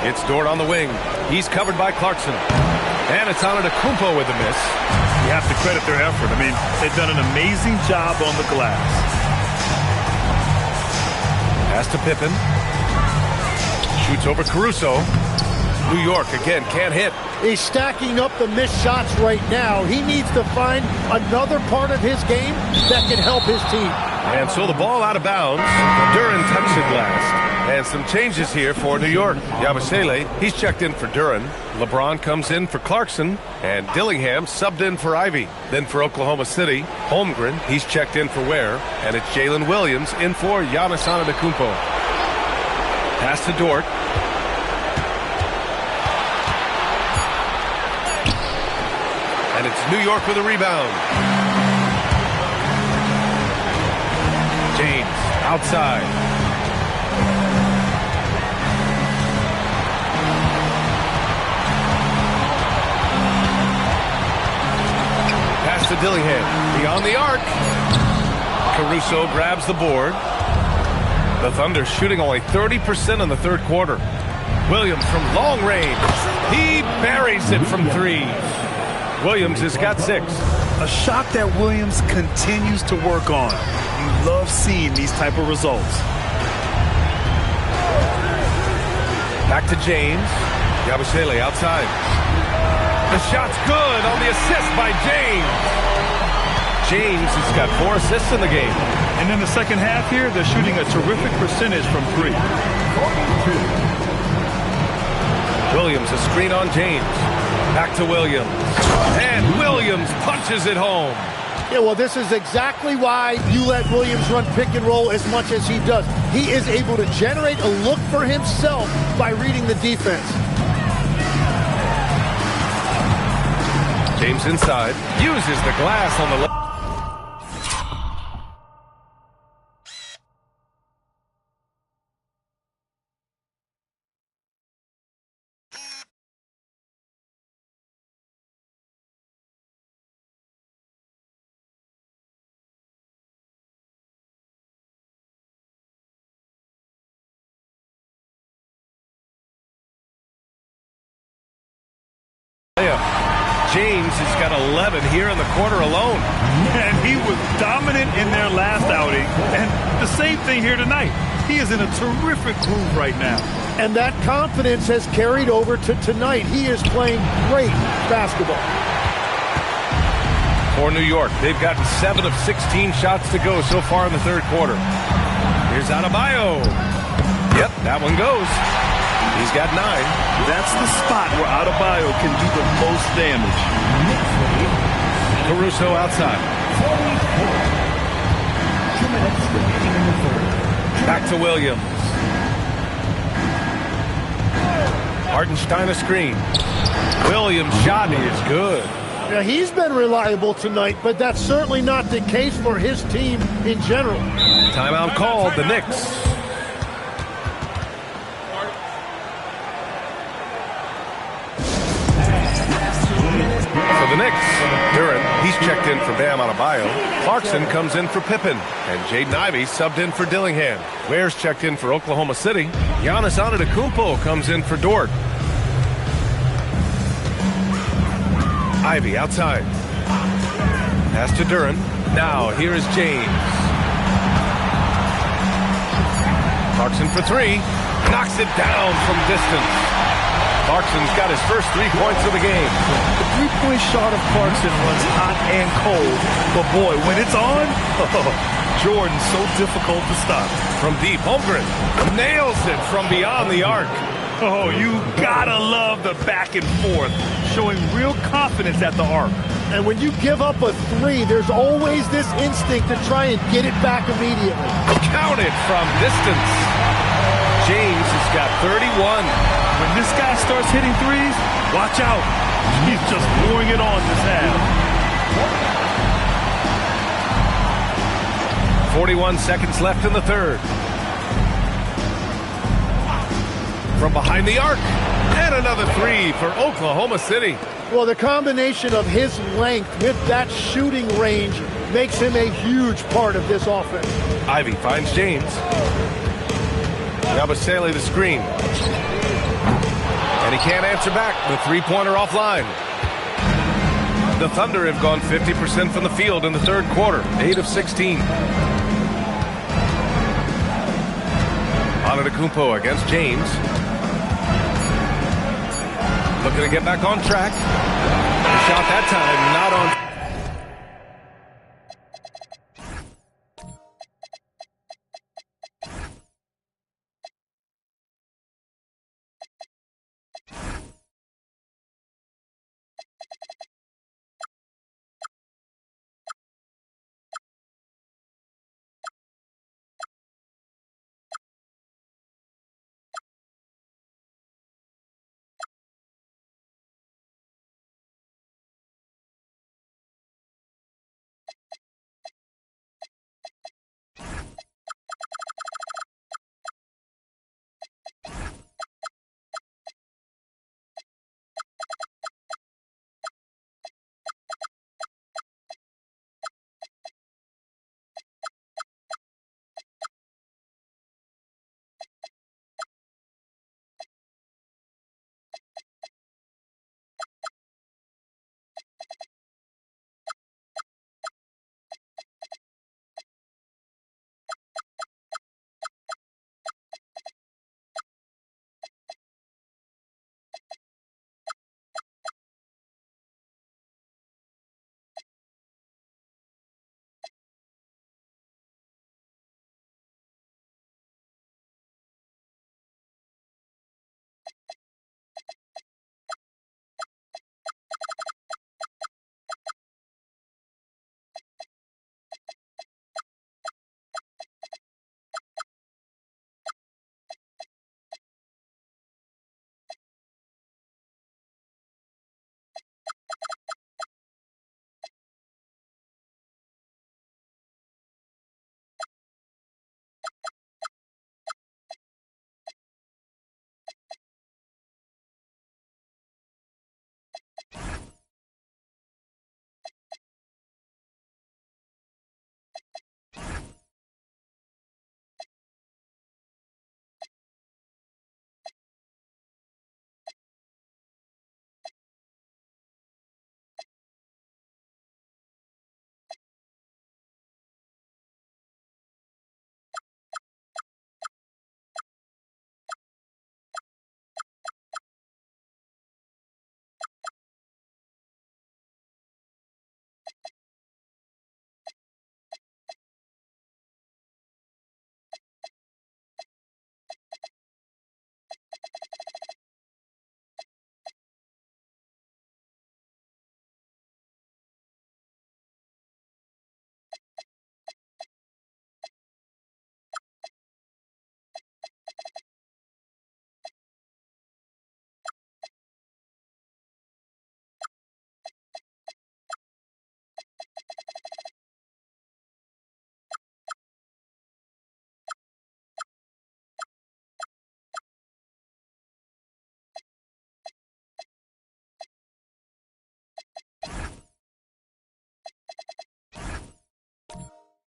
It's Dort on the wing. He's covered by Clarkson. And it's Antetokounmpo with the miss. You have to credit their effort. I mean, they've done an amazing job on the glass. Pass to Pippen. Shoots over Caruso. New York again can't hit. He's stacking up the missed shots right now. He needs to find another part of his game that can help his team. And so the ball out of bounds. Duren touched it last. And some changes here for New York. Yabusele, he's checked in for Duren. LeBron comes in for Clarkson. And Dillingham subbed in for Ivy. Then for Oklahoma City, Holmgren, he's checked in for Ware. And it's Jalen Williams in for Giannis Antetokounmpo. Pass to Dort. And it's New York with a rebound. James outside. Pass to Dillingham. Beyond the arc. Caruso grabs the board. The Thunder shooting only 30% in the third quarter. Williams from long range. He buries it from three. Williams has got 6. A shot that Williams continues to work on. You love seeing these type of results. Back to James. Yabusele outside. The shot's good on the assist by James. James has got 4 assists in the game. And in the second half here, they're shooting a terrific percentage from 3. Williams, a screen on James. Back to Williams. And Williams punches it home. Yeah, well, this is exactly why you let Williams run pick and roll as much as he does. He is able to generate a look for himself by reading the defense. James inside. Uses the glass on the left. James has got 11 here in the quarter alone. And he was dominant in their last outing. And the same thing here tonight. He is in a terrific groove right now. And that confidence has carried over to tonight. He is playing great basketball. For New York, they've gotten 7 of 16 shots to go so far in the third quarter. Here's Adebayo. Yep, that one goes. He's got 9. That's the spot where Adebayo can do the most damage. Caruso outside. 2 minutes remaining in the third. Back to Williams. Hartenstein a screen. Williams' shot is good. Now, he's been reliable tonight, but that's certainly not the case for his team in general. Timeout called, the Knicks. For the Knicks, Duren, he's checked in for Bam Adebayo. Clarkson comes in for Pippen. And Jaden Ivey subbed in for Dillingham. Ware's checked in for Oklahoma City. Giannis Antetokounmpo comes in for Dort. Ivey outside. Pass to Duren. Now here is James. Clarkson for 3. Knocks it down from distance. Clarkson's got his first 3 points of the game. The three-point shot of Clarkson runs hot and cold. But boy, when it's on, Jordan's so difficult to stop. From deep, Holmgren nails it from beyond the arc. Oh, you gotta love the back and forth, showing real confidence at the arc. And when you give up a 3, there's always this instinct to try and get it back immediately. Counted from distance. James has got 31. When this guy starts hitting threes, watch out. He's just pouring it on this half. 41 seconds left in the third. From behind the arc. And another 3 for Oklahoma City. Well, the combination of his length with that shooting range makes him a huge part of this offense. Ivey finds James. Yabusele the screen. And he can't answer back. The three-pointer offline. The Thunder have gone 50% from the field in the third quarter. 8 of 16. Antetokounmpo against James. Looking to get back on track. The shot that time not on.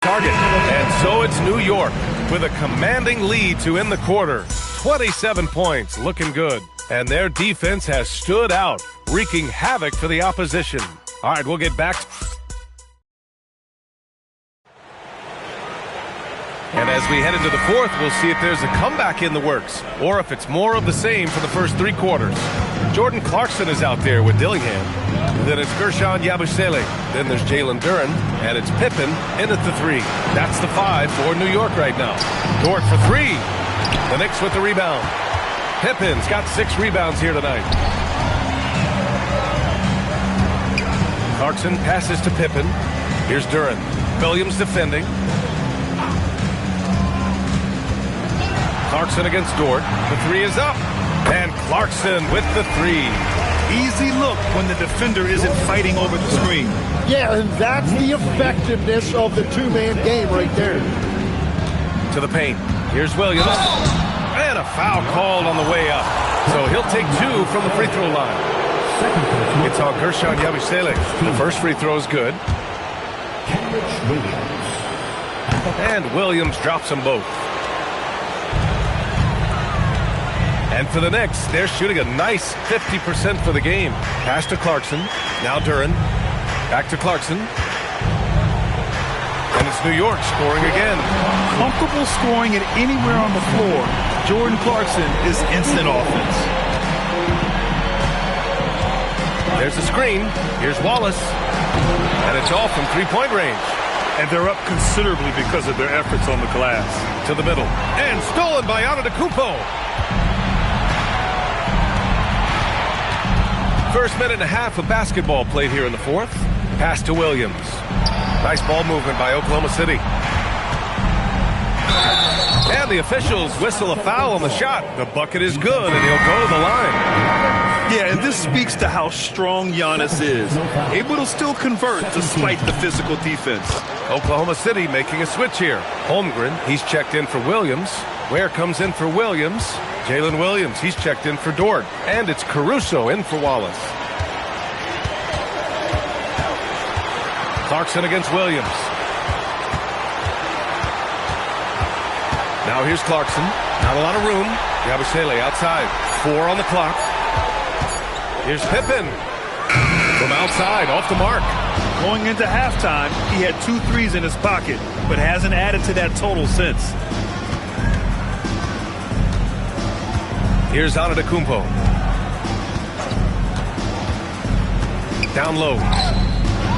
target. And so it's New York with a commanding lead to end the quarter. 27 points, looking good. And their defense has stood out, wreaking havoc for the opposition. All right, we'll get back. And as we head into the fourth, we'll see if there's a comeback in the works or if it's more of the same for the first three quarters. Jordan Clarkson is out there with Dillingham. Then it's Gershon Yabusele. Then there's Jalen Duren. And it's Pippen in at the 3. That's the 5 for New York right now. Dort for 3. The Knicks with the rebound. Pippen's got 6 rebounds here tonight. Clarkson passes to Pippen. Here's Duren. Williams defending. Clarkson against Dort. The 3 is up. And Clarkson with the 3. Easy look when the defender isn't fighting over the screen. Yeah, and that's the effectiveness of the two-man game right there. To the paint. Here's Williams. And a foul called on the way up. So he'll take 2 from the free throw line. It's on Gershon Yabusele. The first free throw is good. And Williams drops them both. And for the Knicks, they're shooting a nice 50% for the game. Pass to Clarkson. Now Duren. Back to Clarkson. And it's New York scoring again. Comfortable scoring it anywhere on the floor. Jordan Clarkson is instant offense. There's the screen. Here's Wallace. And it's all from three-point range. And they're up considerably because of their efforts on the glass. To the middle. And stolen by Antetokounmpo. First minute and a half of basketball played here in the fourth. Pass to Williams. Nice ball movement by Oklahoma City. And the officials whistle a foul on the shot. The bucket is good, and he'll go to the line. Yeah, and this speaks to how strong Giannis is. Able to still convert despite the physical defense. Oklahoma City making a switch here. Holmgren, he's checked in for Williams. Ware comes in for Williams. Jalen Williams, he's checked in for Dort. And it's Caruso in for Wallace. Clarkson against Williams. Now here's Clarkson. Not a lot of room. Yabusele outside. 4 on the clock. Here's Pippen. From outside, off the mark. Going into halftime, he had 2 threes in his pocket, but hasn't added to that total since. Here's Antetokounmpo. Down low.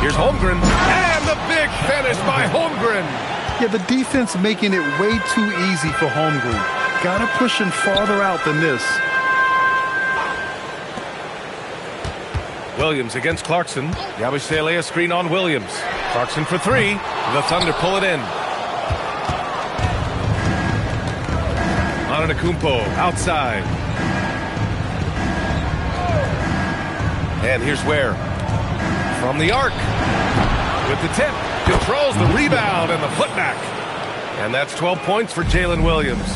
Here's Holmgren. And the big finish by Holmgren. Yeah, the defense making it way too easy for Holmgren. Gotta push him farther out than this. Williams against Clarkson. Yabusele a screen on Williams. Clarkson for 3. The Thunder pull it in. Antetokounmpo outside. And here's Ware. From the arc. With the tip. Controls the rebound and the putback. And that's 12 points for Jalen Williams.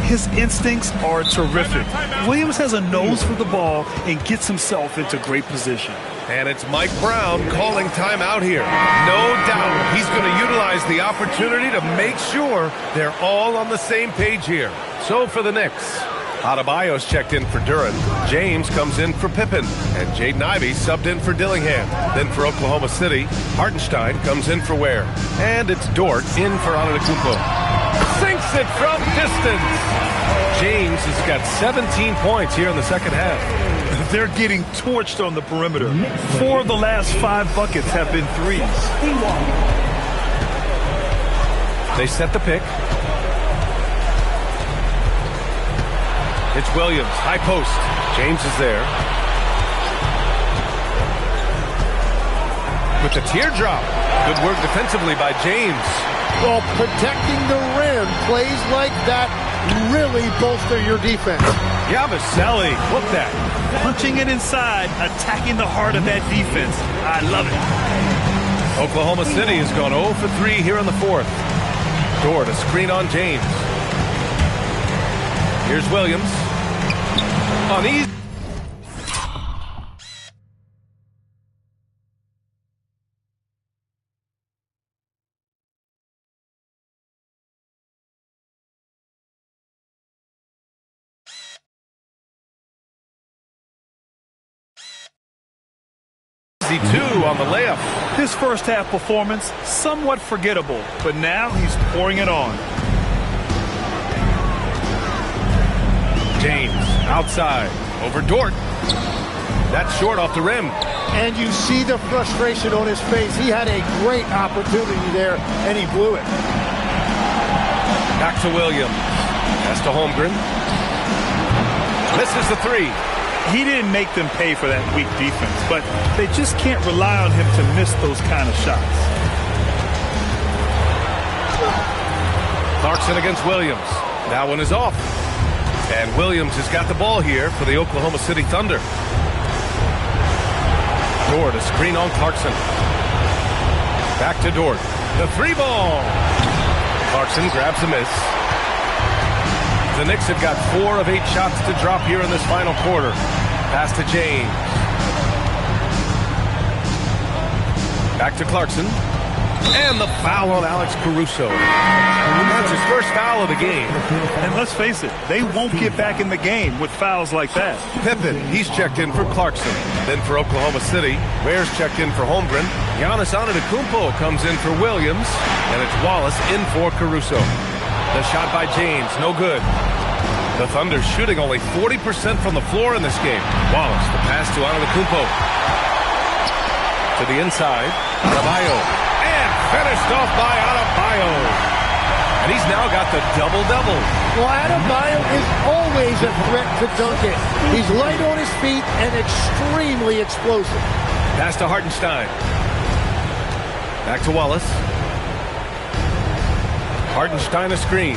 His instincts are terrific. Williams has a nose for the ball and gets himself into great position. And it's Mike Brown calling timeout here. No doubt he's going to utilize the opportunity to make sure they're all on the same page here. So for the Knicks, Adebayo's checked in for Duren. James comes in for Pippen. And Jaden Ivey subbed in for Dillingham. Then for Oklahoma City, Hartenstein comes in for Ware. And it's Dort in for Antetokounmpo. Sinks it from distance. James has got 17 points here in the second half. They're getting torched on the perimeter. 4 of the last 5 buckets have been threes. They set the pick. It's Williams, high post. James is there. With the teardrop. Good work defensively by James. Well, protecting the rim, plays like that really bolster your defense. Yabusele, look that. Punching it inside, attacking the heart of that defense. I love it. Oklahoma City has gone 0 for 3 here in the fourth. Dort, a screen on James. Here's Williams. On easy. easy two on the layup. His first half performance, somewhat forgettable, but now he's pouring it on. James outside over Dort. That's short off the rim. And you see the frustration on his face. He had a great opportunity there, and he blew it. Back to Williams. Pass to Holmgren. Misses the three. He didn't make them pay for that weak defense, but they just can't rely on him to miss those kind of shots. Clarkson against Williams. That one is off. And Williams has got the ball here for the Oklahoma City Thunder. Dort, a screen on Clarkson. Back to Dort. The three ball. Clarkson grabs a miss. The Knicks have got 4 of 8 shots to drop here in this final quarter. Pass to James. Back to Clarkson. And the foul on Alex Caruso. That's his first foul of the game. And let's face it, they won't get back in the game with fouls like that. Pippen, he's checked in for Clarkson. Then for Oklahoma City, Ware's checked in for Holmgren. Giannis Antetokounmpo comes in for Williams. And it's Wallace in for Caruso. The shot by James, no good. The Thunder shooting only 40% from the floor in this game. Wallace, the pass to Antetokounmpo. To the inside, Adebayo. And finished off by Adebayo. And he's now got the double-double. Well, Adebayo is always a threat to dunk it. He's light on his feet and extremely explosive. Pass to Hartenstein. Back to Wallace. Hartenstein a screen.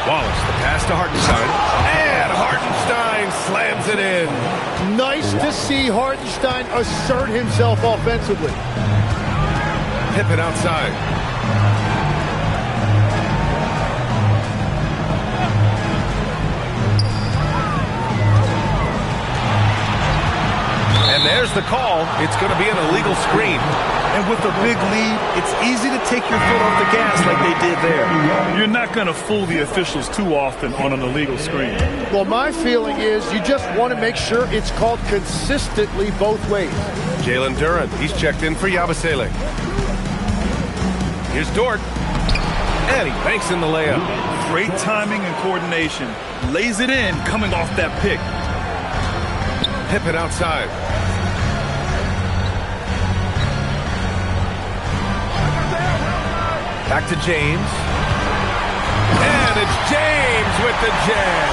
Wallace, the pass to Hartenstein. And Hartenstein slams it in. Nice to see Hartenstein assert himself offensively. Pippen outside. And there's the call. It's going to be an illegal screen. And with a big lead, it's easy to take your foot off the gas like they did there. You're not going to fool the officials too often on an illegal screen. Well, my feeling is you just want to make sure it's called consistently both ways. Jalen Duren, he's checked in for Yabusele. Here's Dort. And he banks in the layup. Great timing and coordination. Lays it in coming off that pick. Pippen outside. Back to James. And it's James with the jam.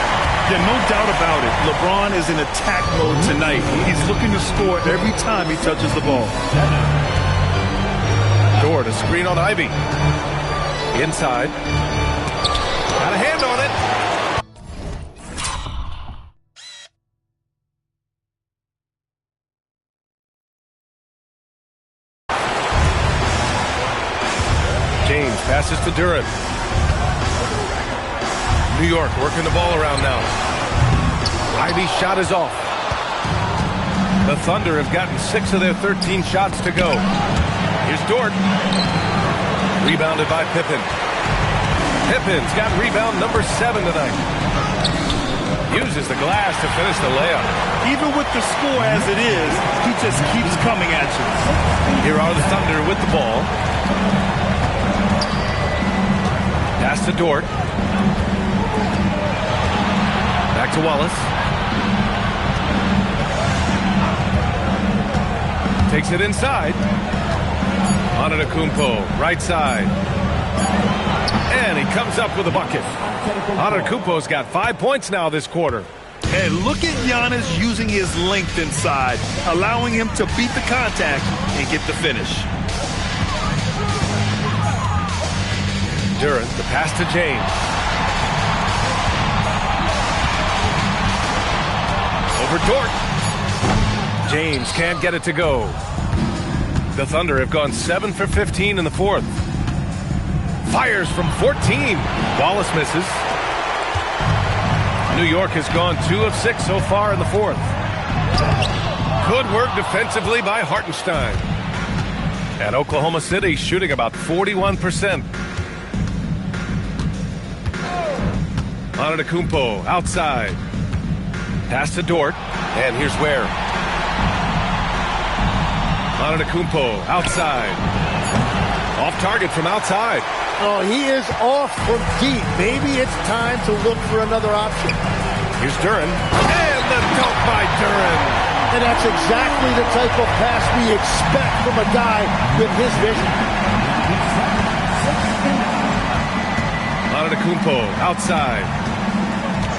Yeah, no doubt about it. LeBron is in attack mode tonight. He's looking to score every time he touches the ball. Dort, a screen on Ivy. Inside. Got a hand on it. James passes to Duren. New York working the ball around now. Ivy's shot is off. The Thunder have gotten 6 of their 13 shots to go. Here's Dort. Rebounded by Pippen. Pippen's got rebound number 7 tonight. Uses the glass to finish the layup. Even with the score as it is, he just keeps coming at you. Here are the Thunder with the ball. Pass to Dort. Back to Wallace. Takes it inside. Antetokounmpo, right side. And he comes up with a bucket. Antetokounmpo's got 5 points now this quarter. And look at Giannis using his length inside, allowing him to beat the contact and get the finish. Duren, the pass to James. Over Dort. James can't get it to go. The Thunder have gone 7 for 15 in the fourth. Fires from 14. Wallace misses. New York has gone 2 of 6 so far in the fourth. Good work defensively by Hartenstein. And Oklahoma City shooting about 41%. Antetokounmpo outside. Pass to Dort. And here's Ware. Antetokounmpo outside. Off target from outside. Oh, he is off from deep. Maybe it's time to look for another option. Here's Duren. And the dunk by Duren. And that's exactly the type of pass we expect from a guy with his vision. Antetokounmpo outside.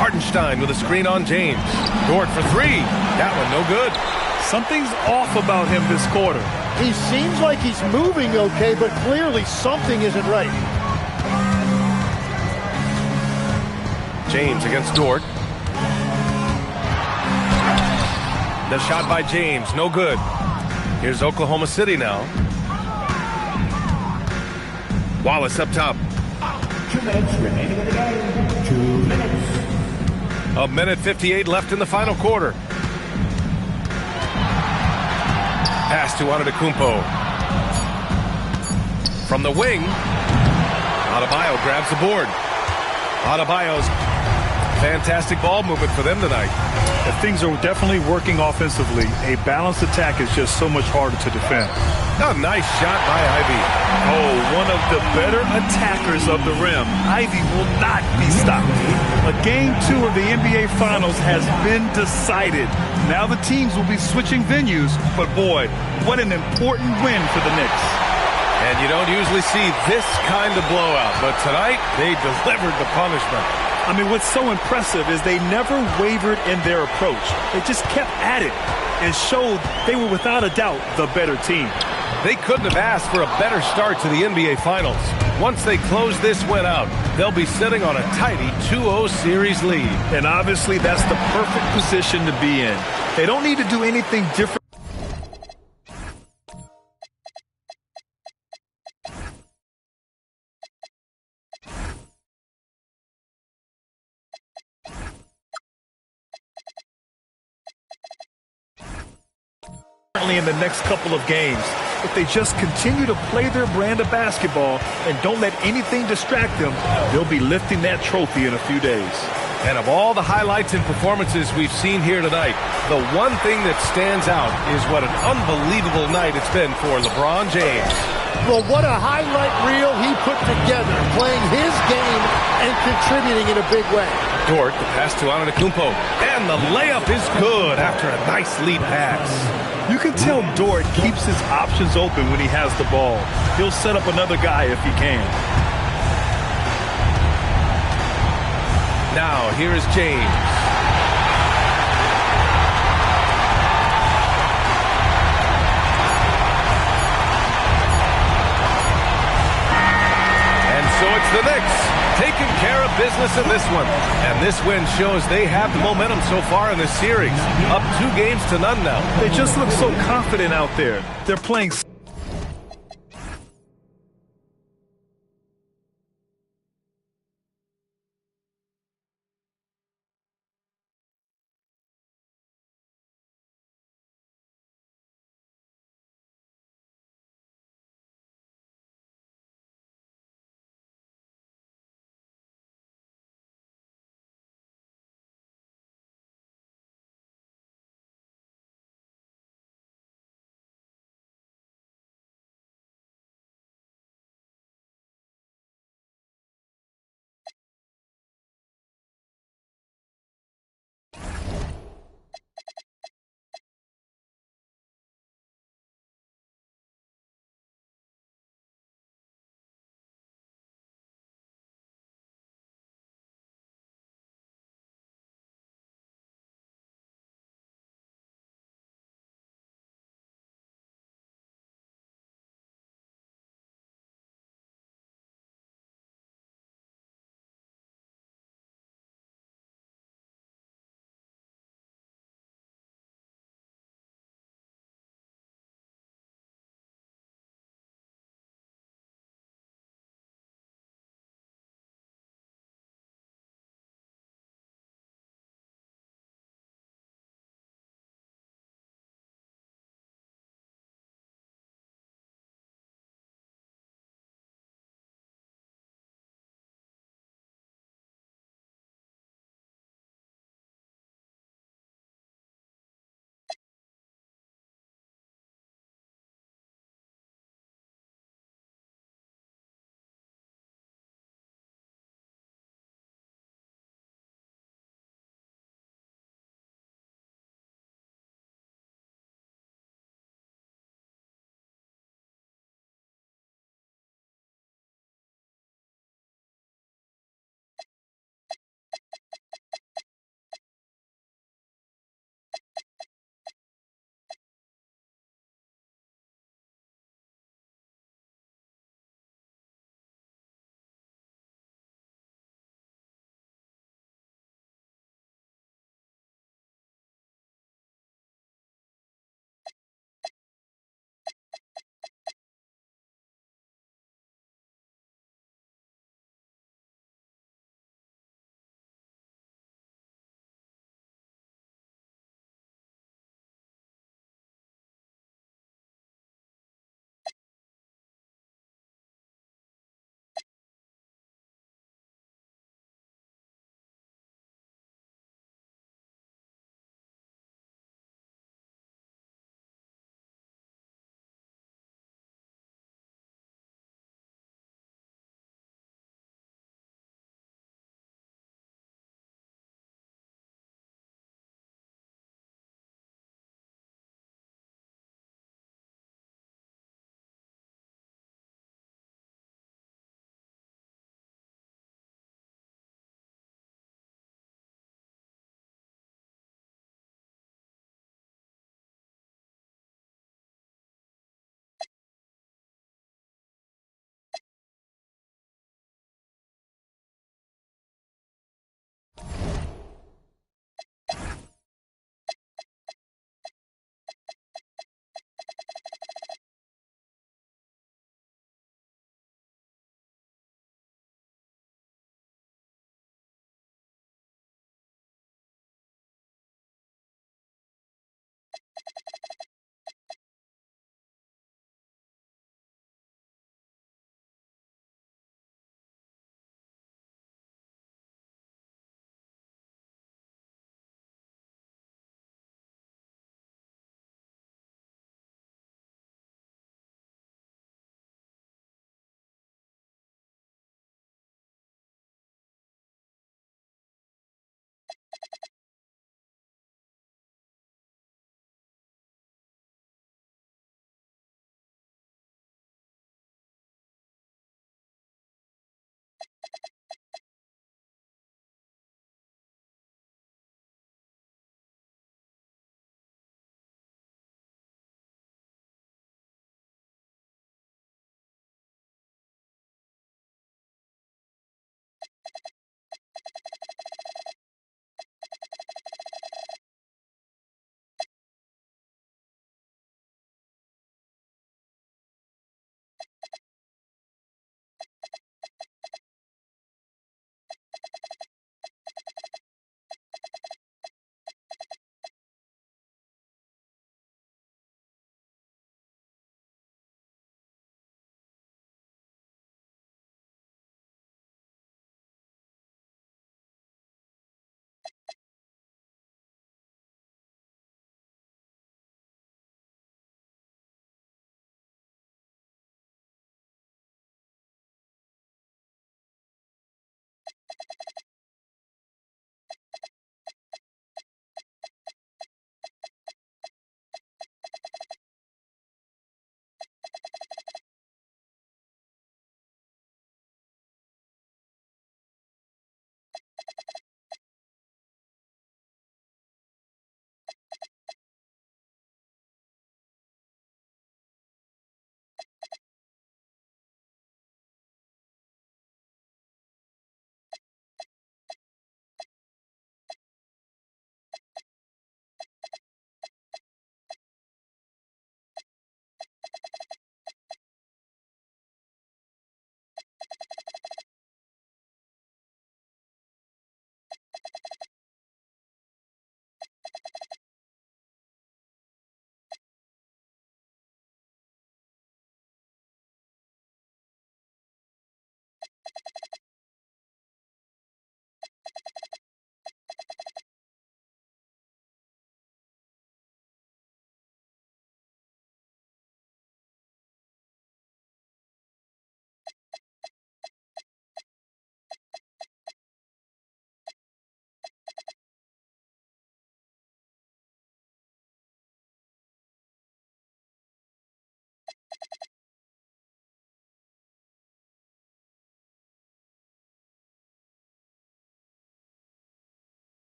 Hartenstein with a screen on James. Dort for three. That one no good. Something's off about him this quarter. He seems like he's moving okay, but clearly something isn't right. James against Dort. The shot by James, no good. Here's Oklahoma City now. Wallace up top. 2 minutes remaining in the game. 2 minutes. A minute 58 left in the final quarter. Pass to Antetokounmpo. From the wing, Adebayo grabs the board. Adebayo's fantastic ball movement for them tonight. Things are definitely working offensively. A balanced attack is just so much harder to defend. A nice shot by Ivey. Oh, one of the better attackers of the rim. Ivey will not be stopped. A Game 2 of the NBA Finals has been decided. Now the teams will be switching venues, but boy, what an important win for the Knicks. And you don't usually see this kind of blowout, but tonight they delivered the punishment. I mean, what's so impressive is they never wavered in their approach. They just kept at it and showed they were without a doubt the better team. They couldn't have asked for a better start to the NBA Finals. Once they close this win out, they'll be sitting on a tidy 2-0 series lead. And obviously that's the perfect position to be in. They don't need to do anything different. In the next couple of games, if they just continue to play their brand of basketball and don't let anything distract them, they'll be lifting that trophy in a few days. And of all the highlights and performances we've seen here tonight, the one thing that stands out is what an unbelievable night it's been for LeBron James. Well, what a highlight reel he put together, playing his game and contributing in a big way. Dort, the pass to Antetokounmpo, and the layup is good after a nice lead pass. You can tell Dort keeps his options open when he has the ball. He'll set up another guy if he can. Now, here is James. And so it's the Knicks taking care of business in this one. And this win shows they have the momentum so far in this series. Up 2-0 now. They just look so confident out there. They're playing